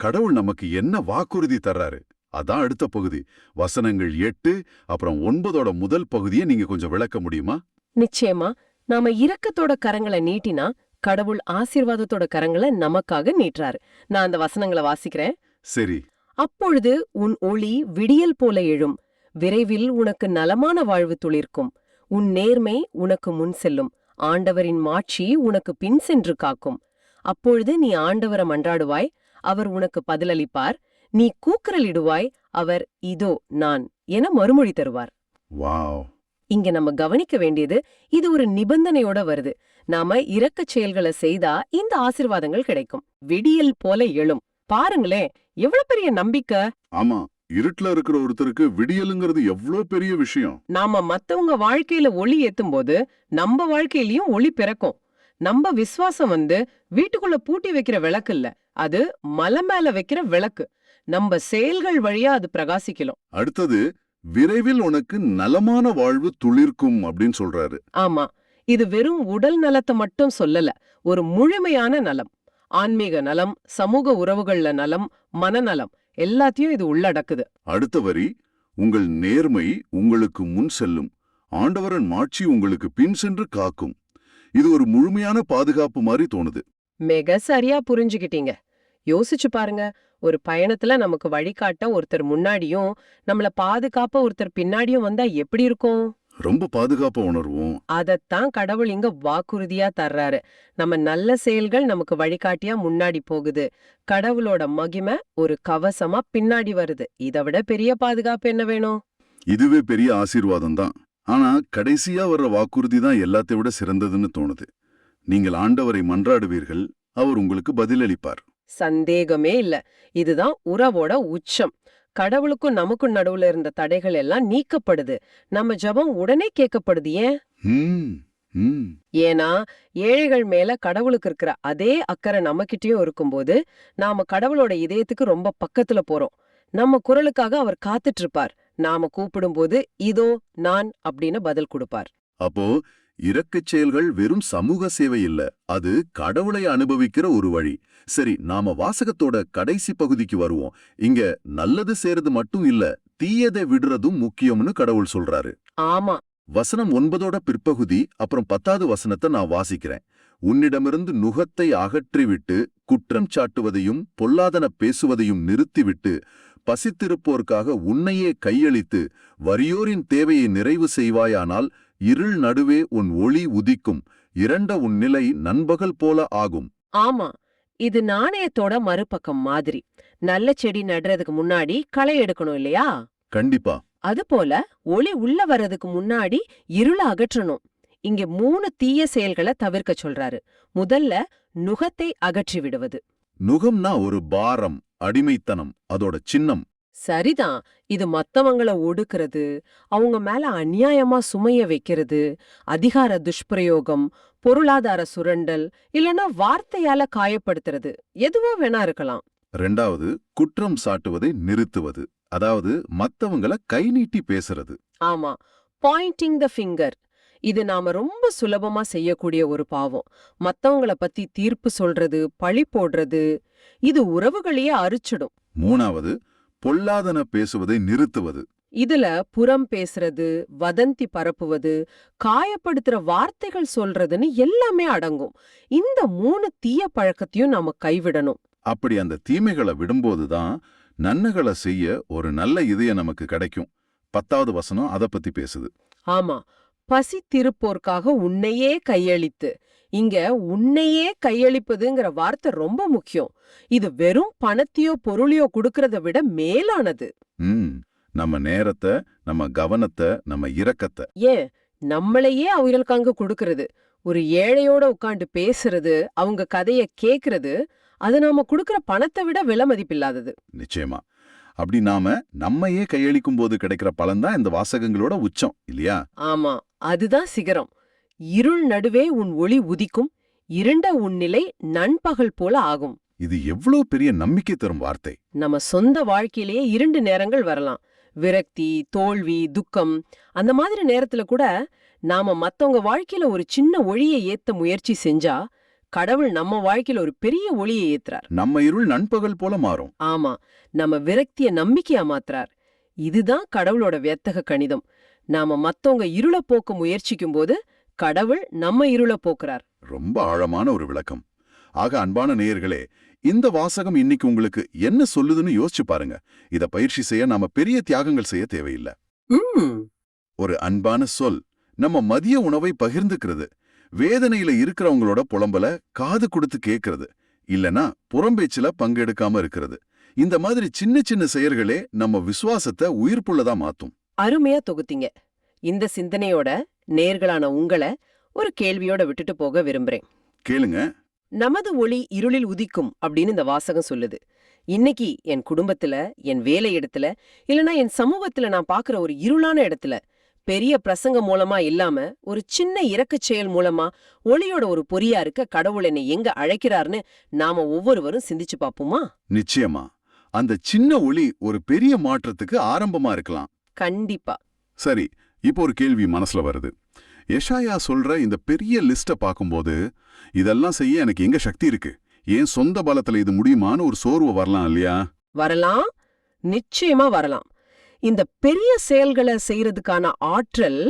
கடவுள் நமக்கு என்ன வாக்குறுதி தர்றாரு? அதான் அடுத்த பகுதி. வசனங்கள் 8 அப்புறம் 9ஓட முதல் பகுதியை நீங்க கொஞ்சம் விளக்க முடியுமா? நிச்சயமா, நாம இரக்கத்தோட கரங்களை நீட்டினா கடவுள் ஆசீர்வாதத்தோட கரங்களை நமக்காக நீட்டுறாரு. நான் அந்த வசனங்களை வாசிக்கிறேன். சரி. அப்பொழுது உன் ஒளி விடியல் போல எழும், விரைவில் உனக்கு நலமான வாழ்வு துளிர்க்கும், உன் நேர்மை உனக்கு முன் செல்லும், ஆண்டவரின் மாட்சி உனக்கு பின் சென்று காக்கும். அப்பொழுது நீ ஆண்டவரை மன்றாடுவாய், அவர் உனக்கு பதிலளிப்பார், நீ கூக்குரலிடுவாய், அவர் இதோ நான் என மறுமொழி தருவார். வாவ்! இங்க நம்ம கவனிக்க வேண்டியது, இது ஒரு நிபந்தனையோட வருது. நாம இரக்கச் செயல்களை செய்தா இந்த ஆசீர்வாதங்கள் கிடைக்கும். விடியல் போல எழும். பாருங்களேன், எவ்வளவு பெரிய நம்பிக்கை! ஆமா, இருட்டுல இருக்கிற ஒருத்தருக்கு விடியலுங்கிறது எவ்ளோ பெரிய விஷயம். நாம மத்தவங்க வாழ்க்கையில ஒளி ஏத்தும்போது நம்ம வாழ்க்கையிலயும் ஒளி பிறக்கும். நம்ம விசுவாசம் வீட்டுக்குள்ள பூட்டி வைக்கிற விளக்கு இல்ல, அது மலை மேல வைக்கிற விளக்கு. நம்ம செயல்கள் வழியா அது பிரகாசிக்கலாம். அடுத்தது, விரைவில் உனக்கு நலமான வாழ்வு துளிர்க்கும் அப்படின்னு சொல்றாரு. ஆமா, இது வெறும் உடல் நலத்தை மட்டும் சொல்லல, ஒரு முழுமையான நலம். ஆன்மீக நலம், சமூக உறவுகள்ல நலம், மனநலம் எல்லாத்தையும் இது உள்ளடக்குது. அடுத்த வரி, உங்கள் நேர்மை உங்களுக்கு முன் செல்லும், ஆண்டவரின் மாட்சி உங்களுக்கு பின் சென்று காக்கும். இது ஒரு முழுமையான பாதுகாப்பு மாதிரி தோணுது. மிக சரியா புரிஞ்சுக்கிட்டீங்க. யோசிச்சு பாருங்க, ஒரு பயணத்துல நமக்கு வழிகாட்ட ஒருத்தர் முன்னாடியும் நம்மள பாதுகாப்ப ஒருத்தர் பின்னாடியும் வந்தா எப்படி இருக்கும்? ரொம்ப பாதுகாப்பா உணர்வோம். அதத்தான் கடவுள் இங்க வாக்குறுதியா தர்றாரு. நம்ம நல்ல செயல்கள் நமக்கு வழிகாட்டியா முன்னாடி போகுது, கடவுளோட மகிமை ஒரு கவசமா பின்னாடி வருது. இதை விட பெரிய பாதுகாப்பு என்ன வேணும்? இதுவே பெரிய ஆசீர்வாதம் தான். ஆனா கடைசியா வர்ற வாக்குறுதி தான் எல்லாத்தை விட சிறந்ததுன்னு தோணுது. நீங்கள் ஆண்டவரை மன்றாடுவீர்கள், அவர் உங்களுக்கு பதிலளிப்பார். சந்தேகமே இல்ல, இதுதான் உறவோட உச்சம். கடவுளுக்கும் நமக்கும் நடுவுல இருந்த தடைகள் எல்லாம் நீக்கப்படுது. நம்ம ஜெபம் உடனே கேட்கப்படுது. ஏன்? ஏன்னா ஏழைகள் மேல கடவுளுக்கு இருக்கிற அதே அக்கறை நம்மகிட்டயும் இருக்கும்போது நாம கடவுளோட இதயத்துக்கு ரொம்ப பக்கத்துல போறோம். நம்ம குரலுக்காக அவர் காத்துட்டு இருப்பார். நாம கூப்பிடும்போது இதோ நான் அப்படின்னு பதில் கொடுப்பார். அப்போ இரக்கச் செயல்கள் வெறும் சமூக சேவை இல்ல, அது கடவுளை அனுபவிக்கிற ஒரு வழி. சரி, நாம வாசகத்தோட கடைசி பகுதிக்கு வருவோம். இங்க நல்லது செய்யறது மட்டும் இல்ல, தீயதை விடுறதும் முக்கியம்னு கடவுள் சொல்றாரு. ஆமா, வசனம் 9ஓட பிற்பகுதி அப்புறம் 10வது வசனத்தை நான் வாசிக்கிறேன். உன்னிடமிருந்து நுகத்தை அகற்றிவிட்டு குற்றம் சாட்டுவதையும் பொல்லாதன பேசுவதையும் நிறுத்திவிட்டு பசித்திருப்போர்க்காக உன்னையே கையளித்து வறியோரின் தேவையை நிறைவு செய்வாயானால் இருள் நடுவே உன் ஒளி உதிக்கும், இரண்ட உன் நிலை நண்பகல் போல ஆகும். ஆமா, இது நாணயத்தோட மறுபக்கம் மாதிரி. நல்ல செடி நடுறதுக்கு முன்னாடி களை எடுக்கணும் இல்லையா? கண்டிப்பா. அதுபோல ஒளி உள்ள வர்றதுக்கு முன்னாடி இருள அகற்றணும். இங்க 3 தீய செயல்களை தவிர்க்க சொல்றாரு. முதல்ல நுகத்தை அகற்றி விடுவது. நுகம்னா ஒரு பாரம், அடிமைத்தனம், அதோட சின்னம். சரிதான், இது மத்தவங்கள ஒடுக்கிறது, அவங்க மேல அநியாயமா சுமைய வைக்கிறது, அதிகார துஷ்பிரயோகம், பொருளாதார சுரண்டல், இல்லனா வார்த்தையால காயப்படுத்துறது, எதுவோ வேணா இருக்கலாம். 2வது, குற்றம் சாட்டுவதை நிறுத்துவது, அதாவது மத்தவங்கள கை நீட்டி பேசுறது. ஆமா, பாயிண்டிங் த ஃபிங்கர். இது நாம ரொம்ப சுலபமா செய்யக்கூடிய ஒரு பாவம். மத்தவங்கள பத்தி தீர்ப்பு சொல்றது, பழி போடுறது, இது உறவுகளையே அரிச்சிடும். 3வது, பொல்லாதன பேசுவதை நிறுத்துவது. இதுல புறம் பேசுறது, வதந்தி பரப்புவது, காயப்படுத்துற வார்த்தைகள் சொல்றதுன்னு எல்லாமே அடங்கும். இந்த 3 தீய பழக்கத்தையும் நாம கைவிடணும். அப்படி அந்த தீமைகளை விடும்போதுதான் நன்மைகளை செய்ய ஒரு நல்ல இதயம் நமக்கு கிடைக்கும். 10வது வசனம் அத பத்தி பேசுது. ஆமா, பசி திருப்போர்க்காக உன்னையே கையளித்து. இங்க உன்னையே கையளிப்பதுங்கிற வார்த்தை ரொம்ப முக்கியம். இது வெறும் பணத்தையோ பொருளையோ கொடுக்கறத விட மேலானது. நம்ம நேரத்தை, நம்ம கவனத்தை, நம்ம இரக்கத்தை, ஏன் நம்மளையே அவங்களுக்கு அங்க கொடுக்கறது, ஒரு ஏழையோட உட்கார்ந்து பேசுறது, அவங்க கதைய கேக்குறது, அது நாம கொடுக்கற பணத்தை விட விலை மதிப்பில்லாதது. நிச்சயமா. அப்படி நாம நம்மையே கையளிக்கும் போது கிடைக்கிற பலன்தான் இந்த வாசகங்களோட உச்சம் இல்லையா? ஆமா, அதுதான் சிகரம். இருள் நடுவே உன் ஒளி உதிக்கும், இருண்ட உன் நிலை நண்பகல் போல ஆகும். இது எவ்வளவு பெரிய நம்பிக்கை தரும் வார்த்தை. நம்ம சொந்த வாழ்க்கையிலேயே 2 நேரங்கள் வரலாம். விரக்தி, தோல்வி, துக்கம். அந்த மாதிரி நேரத்துல கூட நாம மத்தவங்க வாழ்க்கையில ஒரு சின்ன ஒளியை ஏத்த முயற்சி செஞ்சா, கடவுள் நம்ம வாழ்க்கையில ஒரு பெரிய ஒளியை ஏத்துறார். நம்ம இருள் நண்பகல் போல மாறும். ஆமா, நம்ம விரக்திய நம்பிக்கையா மாத்துறார். இதுதான் கடவுளோட வியத்தக கணிதம். நாம மத்தவங்க இருள போக்க முயற்சிக்கும் போது கடவுள் நம்ம இருள போக்குறார். ரொம்ப ஆழமான ஒரு விளக்கம். ஆக அன்பான நேயர்களே, இந்த வாசகம் இன்னைக்கு உங்களுக்கு என்ன சொல்லுதுன்னு யோசிச்சு பாருங்க. இத பயிற்சி செய்ய நாம பெரிய தியாகங்கள் செய்ய தேவையில்லை. ஒரு அன்பான சொல், நம்ம மதிய உணவை பகிர்ந்துக்கிறது, வேதனையில இருக்கிறவங்களோட புலம்பல காது கொடுத்து கேட்கறது, இல்லனா புறம்பேச்சுல பங்கெடுக்காம இருக்கிறது. இந்த மாதிரி சின்ன சின்ன செயல்களே நம்ம விசுவாசத்தை உயிர்ப்புள்ளதா மாத்தும். அருமையா தொகுத்தீங்க. இந்த சிந்தனையோட நேர்களான உங்கள ஒரு கேள்வியோட விட்டுட்டு போக விரும்புறேன். கேளுங்க. நமது ஒளி இருளில் உதிக்கும் அப்படின்னு இந்த வாசகம் சொல்லுது. இன்னைக்கு என் குடும்பத்துல, என் வேலை இடத்துல, இல்லனா என் சமூகத்துல நான் பாக்குற ஒரு இருளான இடத்துல பெரிய பிரசங்கம் மூலமா இல்லாம ஒரு சின்ன இரக்கச் செயல் மூலமா ஒளியோட ஒரு பொறியா இருக்க கடவுள் என்னை எங்க அழைக்கிறார்னு நாம ஒவ்வொருவரும் சிந்திச்சு பாப்போமா? நிச்சயமா. அந்த சின்ன ஒளி ஒரு பெரிய மாற்றத்துக்கு ஆரம்பமா இருக்கலாம். கண்டிப்பா. சரி, இப்போ ஒரு கேள்வி மனசுல வருது. எஷாயா சொல்ற இந்த பெரிய லிஸ்ட பாக்கும்போது, இதெல்லாம் செய்ய எனக்கு எங்க சக்தி இருக்கு, ஏன் சொந்த பலத்துல இது முடியுமான்னு ஒரு சோர்வு வரலாம் இல்லையா? வரலாம், நிச்சயமா வரலாம். இந்த பெரிய செயல்களை செய்யறதுக்கான ஆற்றல்,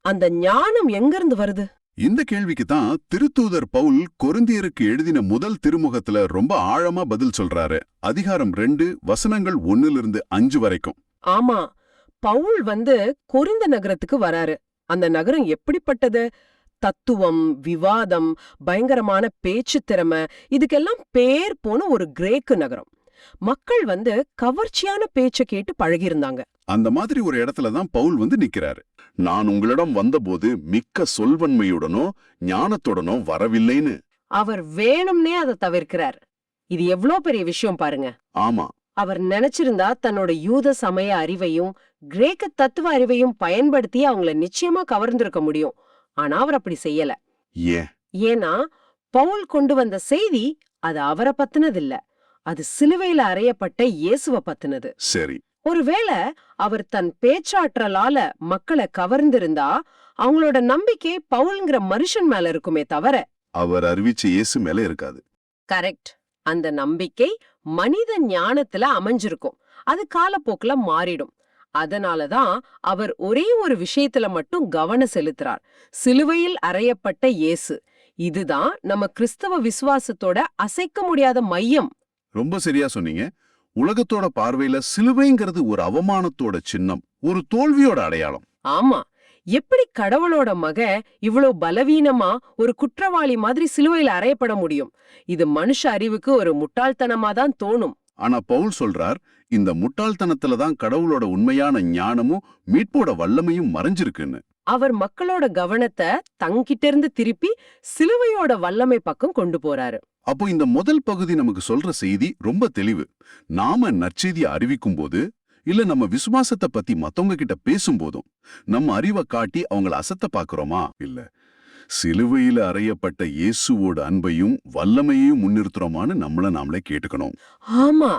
அந்த ஞானம் எங்கிருந்து வருது? இந்த கேள்விக்கு தான் திருத்தூதர் பவுல் கொரிந்தியருக்கு எழுதின முதல் திருமுகத்துல ரொம்ப ஆழமா பதில் சொல்றாரு. அதிகாரம் 2 வசனங்கள் 1-5 வரைக்கும். ஆமா, பவுல் கொரிந்த நகரத்துக்கு வராரு. அந்த நகரம் எப்படிப்பட்டது? தத்துவம், விவாதம், பயங்கரமான பேச்சு திறமை, இதுக்கெல்லாம் பேர் போன ஒரு கிரேக்கு நகரம். மக்கள் கவர்ச்சியான பேச்ச கேட்டு பழகியிருந்தாங்க. அந்த மாதிரி ஒரு இடத்துல தான் பவுல் நிக்கிறாரு. நான் உங்களிடம் வந்தபோது மிக்க சொல்வன்மையுடனோ ஞானத்துடனோ வரவில்லைன்னு அவர் வேணும்னே அதை தவிர்க்கிறார். இது எவ்வளோ பெரிய விஷயம் பாருங்க. ஆமா, அவர் நினைச்சிருந்தா தன்னோட யூத சமய அறிவையும் கிரேக்க தத்துவ அறிவையும் பயன்படுத்தி அவங்கள நிச்சயமா கவர்ந்திருக்க முடியும். ஆனா அவர் அப்படி செய்யல. ஏன்னா பவுல் கொண்டு வந்த செய்தி அது அவரை பத்தினதில்ல, அது சிலுவையில அறையப்பட்ட இயேசுவ பத்தினது. சரி, ஒருவேளை அவர் தன் பேச்சாற்றலால மக்களை கவர்ந்திருந்தா அவங்களோட நம்பிக்கை பவுல்ங்கிற மனுஷன் மேல இருக்குமே தவிர அவர் அறிவிச்ச இயேசு மேல இருக்காது. கரெக்ட். அந்த நம்பிக்கை மனித ஞானத்துல அமைஞ்சிருக்கும். அது காலப்போக்குல மாறிடும். அதனாலதான் அவர் ஒரே ஒரு விஷயத்துல மட்டும் கவனம் செலுத்துறார், சிலுவையில் அறையப்பட்ட இயேசு. இதுதான் நம்ம கிறிஸ்தவ விசுவாசத்தோட அசைக்க முடியாத மையம். ரொம்ப சரியா சொன்னீங்க. உலகத்தோட பார்வையில சிலுவைங்கிறது ஒரு அவமானத்தோட சின்னம், ஒரு தோல்வியோட அடையாளம். ஆமா, எப்படி கடவுளோட மக இவ்வளவு பலவீனமா ஒரு குற்றவாளி மாதிரி சிலுவையில அறையப்பட முடியும்? இது மனுஷ அறிவுக்கு ஒரு முட்டாள்தனமா தான் தோணும். ஆனா பவுல் சொல்றார், இந்த முட்டாள்தனத்துலதான் கடவுளோட உண்மையான ஞானமும் மீட்போட வல்லமையும் மறைஞ்சிருக்குன்னு. அவர் மக்களோட கவனத்தை தங்கிட்ட இருந்து திருப்பி சிலுவையோட வல்லமை பக்கம் கொண்டு போறாரு. அப்போ இந்த முதல் பகுதி நமக்கு சொல்ற செய்தி ரொம்ப தெளிவு. நாம நற்செய்தியை அறிவிக்கும் போது, இல்ல நம்ம விசுவாசத்தை பத்தி மத்தவங்க கிட்ட பேசும்போதும் நம்ம அறிவை காட்டி அவங்கள அசத்த பாக்குறோமா? இல்ல, சிலுவையில அறையப்பட்ட இயேசுவோட அன்பையும் வல்லமையையும் முன்னிறுத்துறோமான்னு நம்மள நாமளே கேட்டுக்கணும். ஆமா,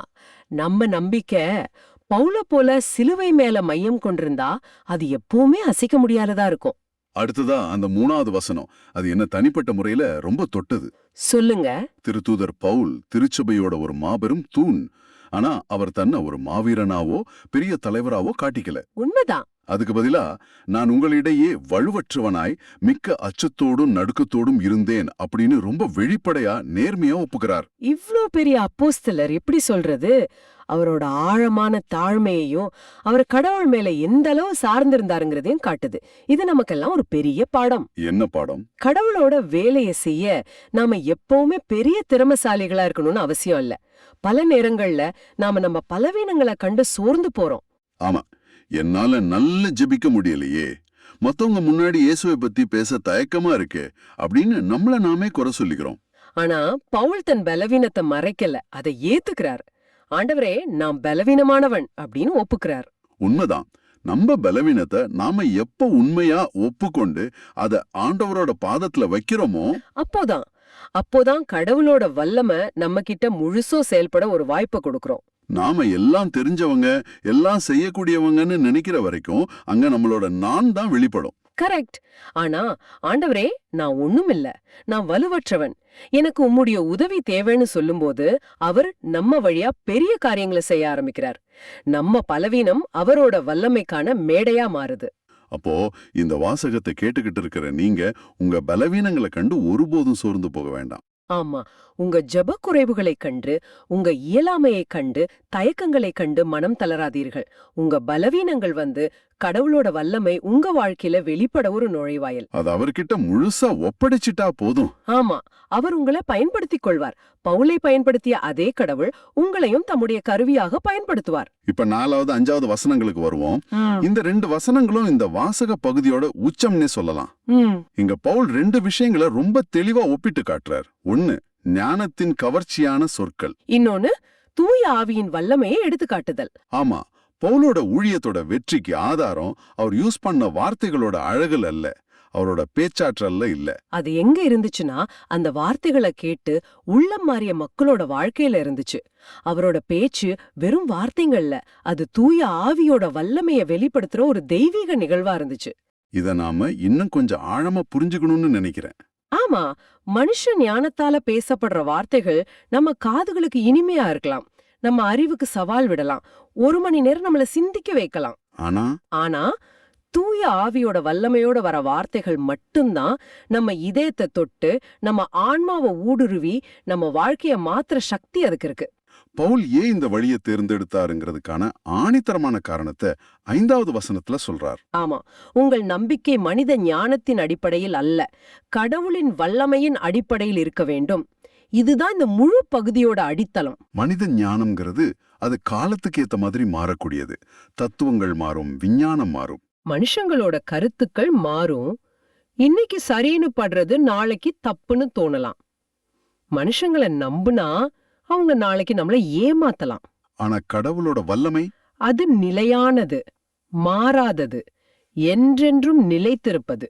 நம்ம நம்பிக்கை பவுல போல சிலுவை மேல மையம் கொண்டிருந்தா அது எப்பவுமே அசைக்க முடியாததா இருக்கும். அடுத்ததா அந்த 3வது வசனம், அது என்ன தனிப்பட்ட முறையில ரொம்ப தொட்டது. சொல்லுங்க. திருத்தூதர் பவுல் திருச்சபையோட ஒரு மாபெரும் தூண். ஆனா அவர் தன்னை ஒரு மாவீரனாவோ பெரிய தலைவராவோ காட்டிக்கல. உண்மைதான். அதுக்கு பதிலா நான் உங்களிடையே வலுவற்றவனாய் மிக்க அச்சத்தோடும் நடுக்கத்தோடும் இருந்தேன் அப்படின்னு ரொம்ப வெளிப்படையா நேர்மையா ஒப்புக்கிறார். இவ்ளோ பெரிய அப்போஸ்தலர் எப்படி சொல்றது? அவரோட ஆழமான தாழ்மையையும் அவர் கடவுள் மேல எந்த அளவு சார்ந்திருந்தாருங்கிறதையும் காட்டுது. இது நமக்கெல்லாம் ஒரு பெரிய பாடம். என்ன பாடம்? கடவுளோட வேலையை செய்ய நாம எப்பவுமே பெரிய திறமைசாலிகளா இருக்கணும்னு அவசியம் இல்ல. பல நேரங்கள்ல நாம நம்ம பலவீனங்களை கண்டு சோர்ந்து போறோம். ஆமா, என்னால நல்ல ஜெபிக்க முடியலையே, மத்தவங்க முன்னாடி இயேசுவை பத்தி பேச தயக்கமா இருக்கே அப்படின்னு நம்மள நாமே குறை சொல்லிக்கிறோம். ஆனா பவுல் தன் பலவீனத்தை மறைக்கல, அதை ஏத்துக்கிறார். ஆண்டவரே, நான் பலவீனமானவன் அப்படின்னு ஒப்புக்கிறார். உண்மைதான். நம்ம பலவீனத்தை நாம எப்ப உண்மையா ஒப்புக்கொண்டு அத ஆண்டவரோட பாதத்துல வைக்கிறோமோ அப்போதான் கடவுளோட வல்லமை நம்ம கிட்ட முழுசோ செயல்பட ஒரு வாய்ப்பை கொடுக்கறோம். நாம எல்லாம் தெரிஞ்சவங்க, எல்லாம் செய்யக்கூடியவங்கன்னு நினைக்கிற வரைக்கும் அங்க நம்மளோட நான் தான் வெளிப்படும். கரெக்ட். ஆனா ஆண்டவரே, நான் ஒண்ணுமில்ல, நான் வலுவற்றவன், எனக்கு உம்முடைய உதவி தேவைன்னு சொல்லும்போது அவர் நம்ம வழியா பெரிய காரியங்களை செய்ய ஆரம்பிக்கிறார். நம்ம பலவீனம் அவரோட வல்லமைக்கான மேடையா மாறுது. அப்போ இந்த வாசகத்தை கேட்டுக்கிட்டு இருக்கிற நீங்க உங்க பலவீனங்களை கண்டு ஒருபோதும் சோர்ந்து போக வேண்டாம். ஆமா, உங்க ஜெப குறைவுகளை கண்டு, உங்க இயலாமையை கண்டு, தயக்கங்களை கண்டு மனம் தளராதீர்கள். உங்க பலவீனங்கள் கடவுளோட வல்லமை உங்க வாழ்க்கையில வெளிப்பட ஒரு நுழைவாயில். அது அவர்கிட்ட முழுசா ஒப்படைச்சிட்டா போதும். ஆமா, அவர் உங்களை பயன்படுத்திக் கொள்வார். பவுலை பயன்படுத்திய அதே கடவுள் உங்களையும் தம்முடைய கருவியாக பயன்படுத்துவார். இப்ப 4வது 5வது வசனங்களுக்கு வருவோம். இந்த 2 வசனங்களும் இந்த வாசக பகுதியோட உச்சம்னே சொல்லலாம். இங்க பவுல் 2 விஷயங்களை ரொம்ப தெளிவா ஒப்பிட்டு காட்டுறார். ஒன்னு, ஞானத்தின் கவர்ச்சியான சொற்கள். இன்னொன்னு, தூய ஆவியின் வல்லமையை எடுத்து காட்டுதல். ஆமா, பவுலோட ஊழியத்தோட வெற்றிக்கு ஆதாரம் அவர் யூஸ் பண்ண வார்த்தைகளோட அழகுல அல்ல, அவரோட பேச்சாற்றல்ல இல்ல. அது எங்க இருந்துச்சுன்னா அந்த வார்த்தைகளை கேட்டு உள்ளம் மாறிய மக்களோட வாழ்க்கையில இருந்துச்சு. அவரோட பேச்சு வெறும் வார்த்தைகள்ல, அது தூய ஆவியோட வல்லமைய வெளிப்படுத்துற ஒரு தெய்வீக நிகழ்வா இருந்துச்சு. இத நாம இன்னும் கொஞ்சம் ஆழமா புரிஞ்சுக்கணும்னு நினைக்கிறேன். ஆமா, மனுஷ ஞானத்தால பேசப்படுற வார்த்தைகள் நம்ம காதுகளுக்கு இனிமையா இருக்கலாம், நம்ம அறிவுக்கு சவால் விடலாம், 1 மணி நேரம் நம்மள சிந்திக்க வைக்கலாம். ஆனா தூய ஆவியோட வல்லமையோட வர வார்த்தைகள் மட்டும்தான் நம்ம இதயத்தை தொட்டு, நம்ம ஆன்மாவை ஊடுருவி, நம்ம வாழ்க்கைய மாத்திர சக்தி அதுக்கு இருக்கு. பவுல் ஏன் இந்த வழியை தேர்ந்தெடுத்தாருங்கிறதுக்கான ஆணித்தரமான காரணத்தை 5வது வசனத்துல சொல்றார். ஆமா, உங்கள் நம்பிக்கை மனித ஞானத்தின் அடிப்படையில் அல்ல, கடவுளின் வல்லமையின் அடிப்படையில் இருக்க வேண்டும். இதுதான் இந்த முழு பகுதியோட அடித்தளம். மனித ஞானம்ங்கிறது அது காலத்துக்கு ஏத்த மாதிரி மாறக்கூடியது. தத்துவங்கள் மாறும், விஞ்ஞானம் மாறும், மனுஷங்களோட கருத்துக்கள் மாறும். இன்னைக்கு சரின்னு படுறது நாளைக்கு தப்புன்னு தோணலாம். மனுஷங்களை நம்புனா அவங்க நாளைக்கு நம்மள ஏமாத்தலாம். ஆனா கடவுளோட வல்லமை அது நிலையானது, மாறாதது, என்றென்றும் நிலைத்திருப்பது.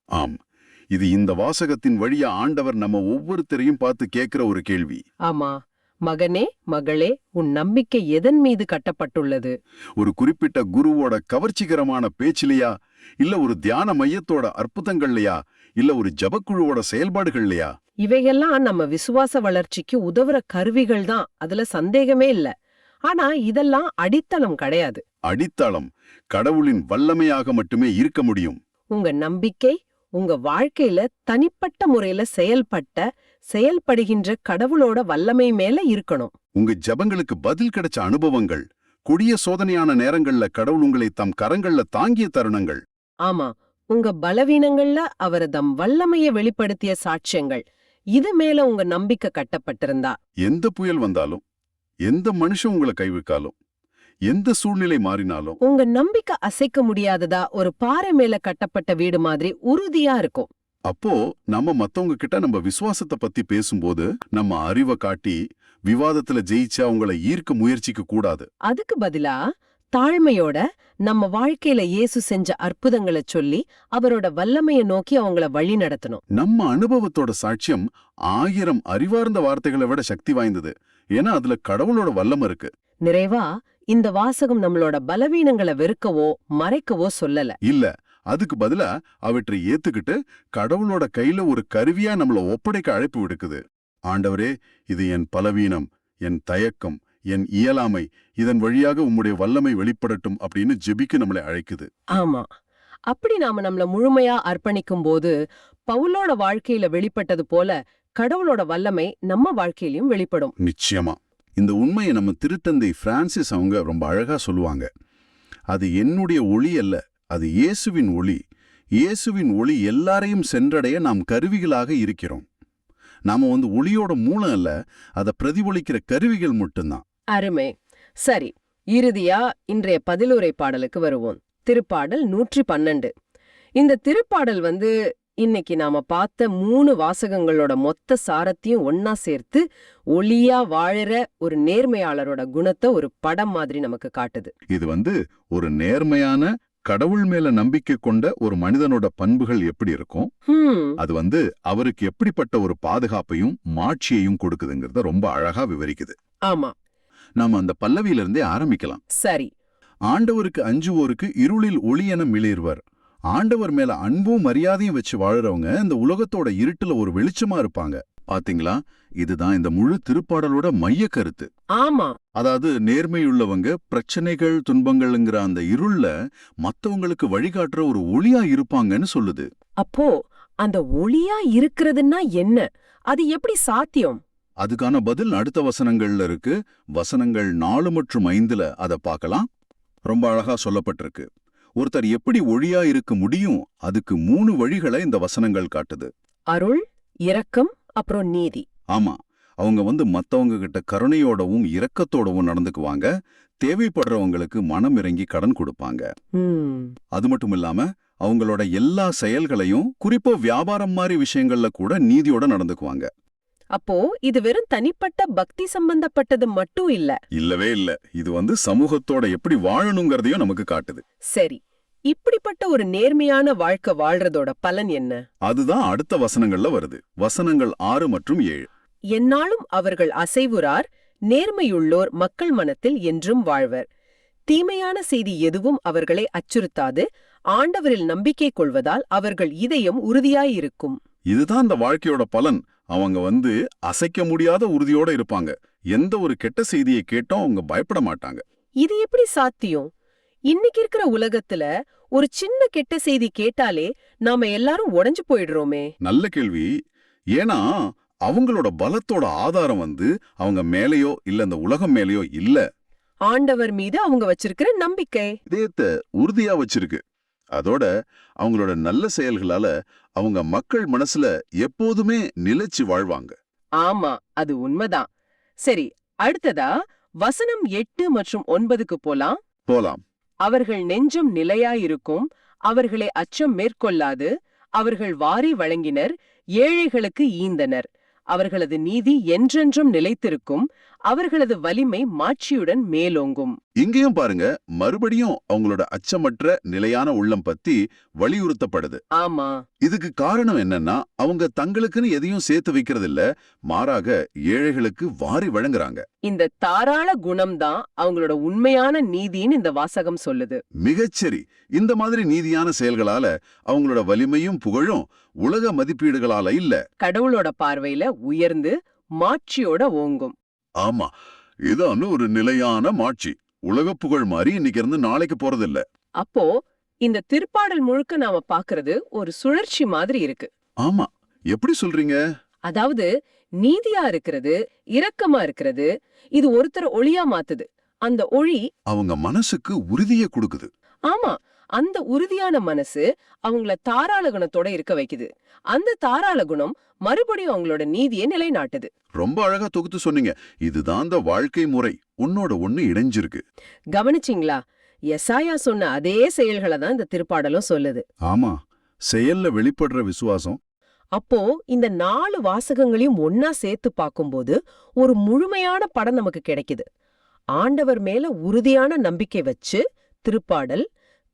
ஆம், இது இந்த வாசகத்தின் வழியா ஆண்டவர் நம்ம ஒவ்வொருத்தரையும் பார்த்து கேட்கிற ஒரு கேள்வி. ஆமா, மகனே, மகளே, உன் நம்பிக்கை எதன் மீது கட்டப்பட்டுள்ளது? ஒரு குறிப்பிட்ட குருவோட கவர்ச்சிகரமான பேச்சிலையா, இல்ல ஒரு தியான மையத்தோட அற்புதங்கள்லையா, இல்ல ஒரு ஜபக்குழுவோட செயல்பாடுகள்லையா? இவையெல்லாம் நம்ம விசுவாச வளர்ச்சிக்கு உதவுற கருவிகள் தான், அதுல சந்தேகமே இல்ல. ஆனா இதெல்லாம் அடித்தளம் கிடையாது. அடித்தளம் கடவுளின் வல்லமையாக மட்டுமே இருக்க முடியும். உங்க நம்பிக்கை உங்க வாழ்க்கையில தனிப்பட்ட முறையில செயல்படுகின்ற கடவுளோட வல்லமை மேல இருக்கணும். உங்க ஜபங்களுக்கு பதில் கிடைச்ச அனுபவங்கள், கொடிய சோதனையான நேரங்கள்ல கடவுள் உங்களை தம் கரங்கள்ல தாங்கிய தருணங்கள். ஆமா, உங்க பலவீனங்கள்ல அவர் தம் வல்லமைய வெளிப்படுத்திய சாட்சியங்கள், இது மேல உங்க நம்பிக்கை கட்டப்பட்டிருந்தா, எந்த புயல் வந்தாலும், எந்த மனுஷன் உங்களை கைவிட்டாலும், எந்த சூழ்நிலை மாறினாலும் உங்க நம்பிக்கை அசைக்க முடியாததா ஒரு பாறை மேல கட்டப்பட்ட வீடு மாதிரி உறுதியா இருக்கும். அப்போ நம்ம மத்தவங்க கிட்ட நம்ம விசுவாசத்தை பத்தி பேசும்போது நம்ம அறிவை காட்டி விவாதத்துல ஜெயிச்சா அவங்கள ஈர்க்க முயற்சிக்க கூடாது. அதுக்கு பதிலா தாழ்மையோட நம்ம வாழ்க்கையில இயேசு செஞ்ச அற்புதங்களை சொல்லி அவரோட வல்லமையை நோக்கி அவங்கள வழி நடத்தணும். நம்ம அனுபவத்தோட சாட்சியம் 1000 அறிவார்ந்த வார்த்தைகளை விட சக்தி வாய்ந்தது. ஏன்னா அதுல கடவுளோட வல்லமை இருக்கு. நிறைவா இந்த வாசகம் நம்மளோட பலவீனங்களை வெறுக்கவோ மறைக்கவோ சொல்லல. இல்ல, அதுக்கு பதிலா அவற்றை ஏத்துக்கிட்டு கடவுளோட கையில ஒரு கருவியா நம்மள ஒப்படைக்க அழைப்பு விடுக்குது. ஆண்டவரே, இது என் பலவீனம், என் தயக்கம், என் இயலாமை இதன் வழியாக உம்முடைய வல்லமை வெளிப்படட்டும் அப்படின்னு ஜெபிக்க நம்மளை அழைக்குது. ஆமா. அப்படி நாம நம்மள முழுமையா அர்ப்பணிக்கும் போது பவுலோட வாழ்க்கையில வெளிப்பட்டது போல கடவுளோட வல்லமை நம்ம வாழ்க்கையிலயும் வெளிப்படும். நிச்சயமா. இந்த உண்மையை நம்ம திருத்தந்தை பிரான்சிஸ் அவங்க ரொம்ப அழகா சொல்லுவாங்க. அது என்னுடைய ஒளி அல்ல, அது இயேசுவின் ஒளி. இயேசுவின் ஒளி எல்லாரையும் சென்றடைய நாம் கருவிகளாக இருக்கிறோம். நாம ஒளியோட மூலம் அல்ல, அதை பிரதிபலிக்கிற கருவிகள் மட்டும்தான். அருமை. சரி, இறுதியா இன்றைய பதிலுரை பாடலுக்கு வருவோம். திருப்பாடல் 112. இந்த திருப்பாடல் இன்னைக்கு நாம பார்த்த 3 வாசகங்களோட மொத்த சாரத்தையும் ஒன்னா சேர்த்து ஒளியா வாழற ஒரு நேர்மையாளரோட குணத்தை ஒரு படம் மாதிரி நமக்கு காட்டுது. இது ஒரு நேர்மையான கடவுள் மேல நம்பிக்கை கொண்ட ஒரு மனிதனோட பண்புகள் எப்படி இருக்கும், அது அவருக்கு எப்படிப்பட்ட ஒரு பாதுகாப்பையும் மாட்சியையும் கொடுக்குதுங்கிறத ரொம்ப அழகா விவரிக்குது. ஆமா, நாம அந்த பல்லவியிலிருந்தே ஆரம்பிக்கலாம். சரி. ஆண்டவருக்கு அஞ்சுவோருக்கு இருளில் ஒளி என மிளிர்வர். ஆண்டவர் மேல அன்பும் மரியாதையும் வச்சு வாழறவங்க இந்த உலகத்தோட இருட்டுல ஒரு வெளிச்சமா இருப்பாங்க. பாத்தீங்களா, இதுதான் இந்த முழு திருப்பாடலோட மைய கருத்து. ஆமா, அதாவது நேர்மையுள்ளவங்க பிரச்சனைகள் துன்பங்கள்ங்கிற அந்த இருள்ல மத்தவங்களுக்கு வழிகாட்டுற ஒரு ஒளியா இருப்பாங்கன்னு சொல்லுது. அப்போ அந்த ஒளியா இருக்கிறதுன்னா என்ன? அது எப்படி சாத்தியம்? அதுக்கான பதில் அடுத்த வசனங்கள்ல இருக்கு. வசனங்கள் 4 மற்றும் 5ல அத பார்க்கலாம். ரொம்ப அழகா சொல்லப்பட்டிருக்கு. ஒருத்தர் எப்படி ஒளியா இருக்க முடியும், அதுக்கு 3 வழிகளை இந்த வசனங்கள் காட்டுது. அருள், இரக்கம், அப்புறம் நீதி. ஆமா, அவங்க மத்தவங்க கிட்ட கருணையோடவும் இரக்கத்தோடவும் நடந்துக்குவாங்க. தேவைப்படுறவங்களுக்கு மனம் இறங்கி கடன் கொடுப்பாங்க. அது மட்டும் இல்லாம அவங்களோட எல்லா செயல்களையும், குறிப்பா வியாபாரம் மாதிரி விஷயங்கள்ல கூட நீதியோட நடந்துக்குவாங்க. அப்போ இது வெறும் தனிப்பட்ட பக்தி சம்பந்தப்பட்டது மட்டும் இல்ல. இல்லவே இல்ல. இது சமூகத்தோட எப்படி வாழணுங்கிறதையும் நமக்கு காட்டுது. சரி, இப்படிப்பட்ட ஒரு நேர்மையான வாழ்க்கை வாழ்றதோட பலன் என்ன? அதுதான் அடுத்த வசனங்கள்ல வருது. வசனங்கள் 6 மற்றும் 7. எந்நாளும் அவர்கள் அசைவுறார், நேர்மையுள்ளோர் மக்கள் மனத்தில் என்றும் வாழ்வர். தீமையான செய்தி எதுவும் அவர்களை அச்சுறுத்தாது, ஆண்டவரில் நம்பிக்கை கொள்வதால் அவர்கள் இதயம் உறுதியாயிருக்கும். இதுதான் இந்த வாழ்க்கையோட பலன். அவங்க அசைக்க முடியாத உறுதியோட இருப்பாங்க. எந்த ஒரு கெட்ட செய்தியை கேட்டோம் அவங்க பயப்பட மாட்டாங்க. இது எப்படி சாத்தியம்? இன்னைக்கு இருக்கிற உலகத்துல ஒரு சின்ன கெட்ட செய்தி கேட்டாலே நாம எல்லாரும் உடைஞ்சு போயிடுறோமே. நல்ல கேள்வி. ஏன்னா அவங்களோட பலத்தோட ஆதாரம் அவங்க மேலேயோ இல்ல இந்த உலகம் மேலேயோ இல்ல, ஆண்டவர் மீது அவங்க வச்சிருக்கிற நம்பிக்கை இதயத்தை உறுதியா வச்சிருக்கு. அதோட அவங்களோட நல்ல செயல்களால அவங்க மக்கள் மனசுல எப்போதுமே நிலைச்சு வாழ்வாங்க. ஆமா, அது உண்மைதான். சரி, அடுத்ததா வசனம் 8 மற்றும் 9க்கு போலாம். அவர்கள் நெஞ்சம் நிலையாயிருக்கும், அவர்களை அச்சம் மேற்கொள்ளாது, அவர்கள் வாரி வழங்கினர், ஏழைகளுக்கு ஈந்தனர், அவர்களது நீதி என்றென்றும் நிலைத்திருக்கும், அவர்களது வலிமை மாட்சியுடன் மேலோங்கும். இங்கேயும் பாருங்க, மறுபடியும் அவங்களோட அச்சமற்ற நிலையான உள்ளம் பத்தி வலியுறுத்தப்படுது. ஆமா, இதுக்கு காரணம் என்னன்னா அவங்க தங்களுக்குன்னு எதையும் சேர்த்து வைக்கிறது இல்ல, மாறாக ஏழைகளுக்கு வாரி வழங்குறாங்க. இந்த தாராள குணம்தான் அவங்களோட உண்மையான நீதின்னு இந்த வாசகம் சொல்லுது. மிகச்சரி. இந்த மாதிரி நீதியான செயல்களால அவங்களோட வலிமையும் புகழும் உலக மதிப்பீடுகளால இல்ல, கடவுளோட பார்வையில உயர்ந்து மாட்சியோட ஓங்கும். ஆமா, இதான ஒரு நிலையான மாட்சி. உலக புகழ் மாதிரி இன்னைக்கு இருந்து நாளைக்கு போறதில்ல. அப்போ இந்த திருப்பாடல் முழுக்க நாம பாக்குறது ஒரு சுழற்சி மாதிரி இருக்கு. ஆமா, எப்படி சொல்றீங்க? அதாவது நீதியா இருக்கிறது, இரக்கமா இருக்கிறது, இது ஒருத்தர் ஒளியா மாத்துது. அந்த ஒளி அவங்க மனசுக்கு உறுதியை கொடுக்குது. ஆமா, அந்த உறுதியான மனசு அவங்கள தாராள குணத்தோட இருக்க வைக்குது. அந்த தாராள குணம் மறுபடியும் அவங்களோட நீதியை நிலைநாட்டுது. ரொம்ப அழகா தொகுத்து சொன்னீங்க. இதுதான் அந்த வாழ்க்கை முறை, உன்னோட ஒண்ணு இணைஞ்சிருக்கு. கவனிச்சிங்களா? எசாயா சொன்ன அதே செயல்களை தான் இந்த திருப்பாடலும் சொல்லுது. ஆமா, செயல்ல வெளிப்படுற விசுவாசம். அப்போ இந்த 4 வாசகங்களையும் ஒன்னா சேர்த்து பார்க்கும்போது ஒரு முழுமையான படம் நமக்கு கிடைக்குது. ஆண்டவர் மேல உறுதியான நம்பிக்கை வச்சு திருப்பாடல்,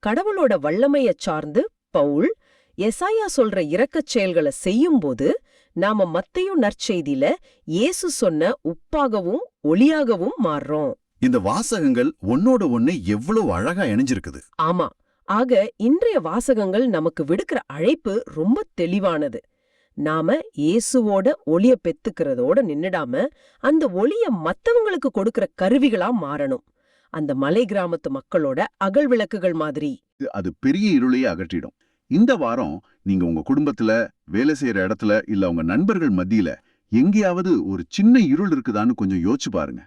கடவுளோட வல்லமைய சார்ந்து பவுல், எசாயா சொல்ற இரக்கச் செயல்களை செய்யும்போது நாம மத்தேயு நற்செய்தியில இயேசு சொன்ன உப்பாகவும் ஒளியாகவும் மாறுறோம். இந்த வாசகங்கள் ஒன்னோட ஒண்ணு எவ்வளவு அழகா இணைஞ்சிருக்குது. ஆமா, ஆக இன்றைய வாசகங்கள் நமக்கு விடுக்கிற அழைப்பு ரொம்ப தெளிவானது. நாம இயேசுவோட ஒளிய பெத்துக்கிறதோட நின்னுடாம அந்த ஒளிய மத்தவங்களுக்கு கொடுக்கிற கருவிகளா மாறணும். அந்த மலை கிராமத்து மக்களோட அகல் விளக்குகள் மாதிரி. அது பெரிய இருளையே அகற்றிடும். இந்த வாரம் நீங்க உங்க குடும்பத்துல, வேலை செய்யற இடத்துல, இல்ல உங்க நண்பர்கள் மத்தியில எங்கேயாவது ஒரு சின்ன இருள் இருக்குதான்னு கொஞ்சம் யோசிச்சு பாருங்க.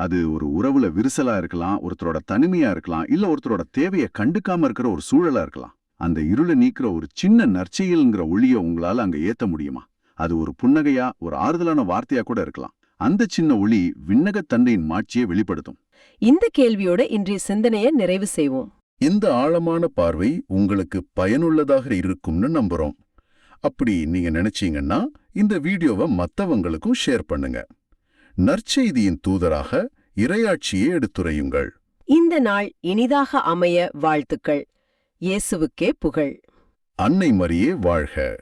அது ஒரு உறவுல விரிசலா இருக்கலாம், ஒருத்தரோட தனிமையா இருக்கலாம், இல்ல ஒருத்தரோட தேவையை கண்டுக்காம இருக்கிற ஒரு சூழலா இருக்கலாம். அந்த இருளை நீக்கிற ஒரு சின்ன நற்செயல்ங்கிற ஒளிய உங்களால அங்க ஏத்த முடியுமா? அது ஒரு புன்னகையா, ஒரு ஆறுதலான வார்த்தையா கூட இருக்கலாம். அந்த சின்ன ஒளி விண்ணகத் தந்தையின் மாட்சியை வெளிப்படுத்தும். இந்த கேள்வியோட இன்றைய சிந்தனையை நிறைவு செய்வோம். இந்த ஆழமான பார்வை உங்களுக்கு பயனுள்ளதாக இருக்கும்னு நம்புறோம். அப்படி நீங்க நினைச்சீங்கன்னா இந்த வீடியோவை மத்தவங்களுக்கும் ஷேர் பண்ணுங்க. நற்செய்தியின் தூதராக இறையாட்சியை எடுத்துரையுங்கள். இந்த நாள் இனிதாக அமைய வாழ்த்துக்கள். இயேசுவுக்கே புகழ். அன்னை மரியே வாழ்க.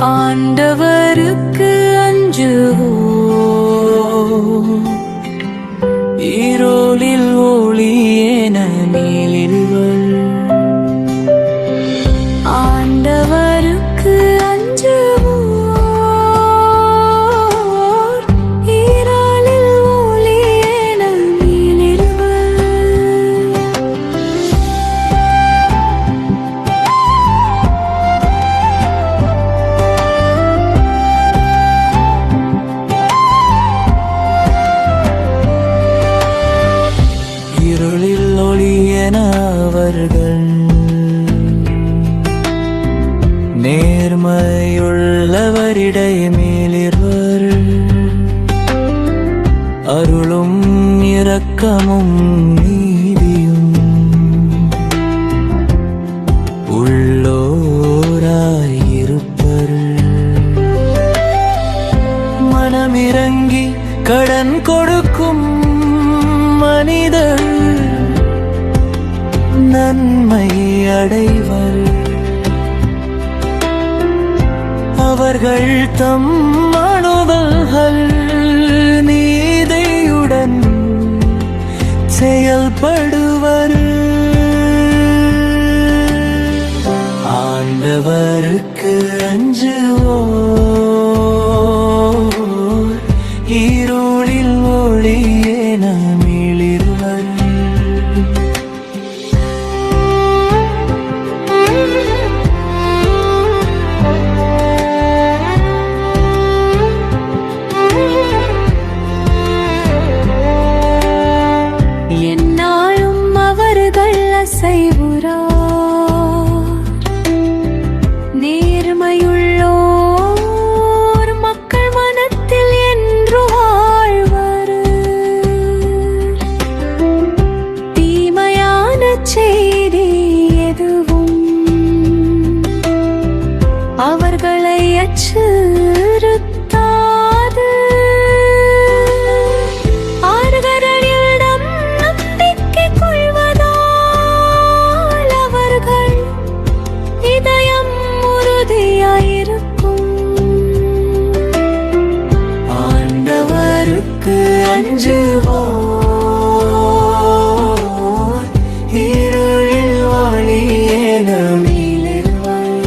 ஆண்டவருக்கு அஞ்சுவோம், இருளில் ஒளியேன நீளில்வள். ஆண்டவருக்கு அஞ்சுவோர், இருளில் ஒளியேன நீளில்வள். இருளில் ஒளியென அவர்கள் நேர்மையுள்ளவரிடை மேலிருவர். அருளும் இரக்கமும் நீதியும் உள்ளோராயிருப்பர். மனமிறங்கி கடன் கொடுக்கும் மனிதர் நன்மை அடைவர். அவர்கள் தம் அனுபவங்கள் நீதியுடன் செயல்படுவர். ஆண்டவருக்கு அஞ்சுவோர், இருளில் ஒளியேன மிளிர்வர். என்னாலும் அவர்கள் அசைவுறார். நேர்மையுள்ளோர் மக்கள் மனத்தில் என்று வாழ்வர். தீமையான செய்தி எதுவும் அவர்களை அச்சுறுத்தாது. ஆறுகளிடம் நம்பிக்கை கொள்வதால் அவர்கள் இதயம் உறுதியாயிருக்கும். ஆண்டவருக்கு அஞ்சுவோர், இருளில் ஒளியேன மிளிர்வர்.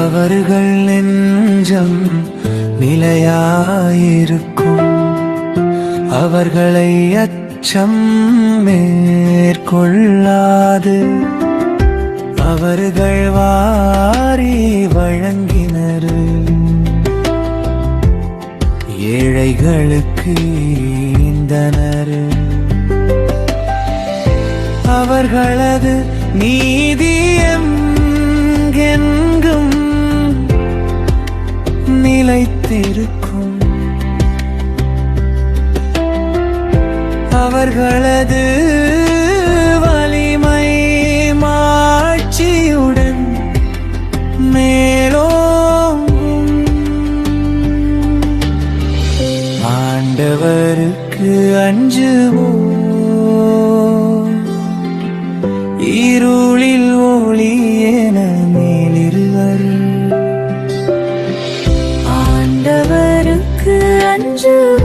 அவர்கள் நெஞ்சம் நிலையாயிருக்கும். அவர்களை அச்சம் மேற்கொள்ளாது. அவர்கள் வாரி வழங்கினர், ஏழைகளுக்கு ஈந்தனர். அவர்களது நீதியம் எங்கும் நிலைத்திருக்கும். அவர்களது வலிமை மாட்சியுடன் ஆண்டவருக்கு அஞ்சுவோம், இருளில் ஒளி என மேலிருவர். ஆண்டவருக்கு அஞ்சுவோம்,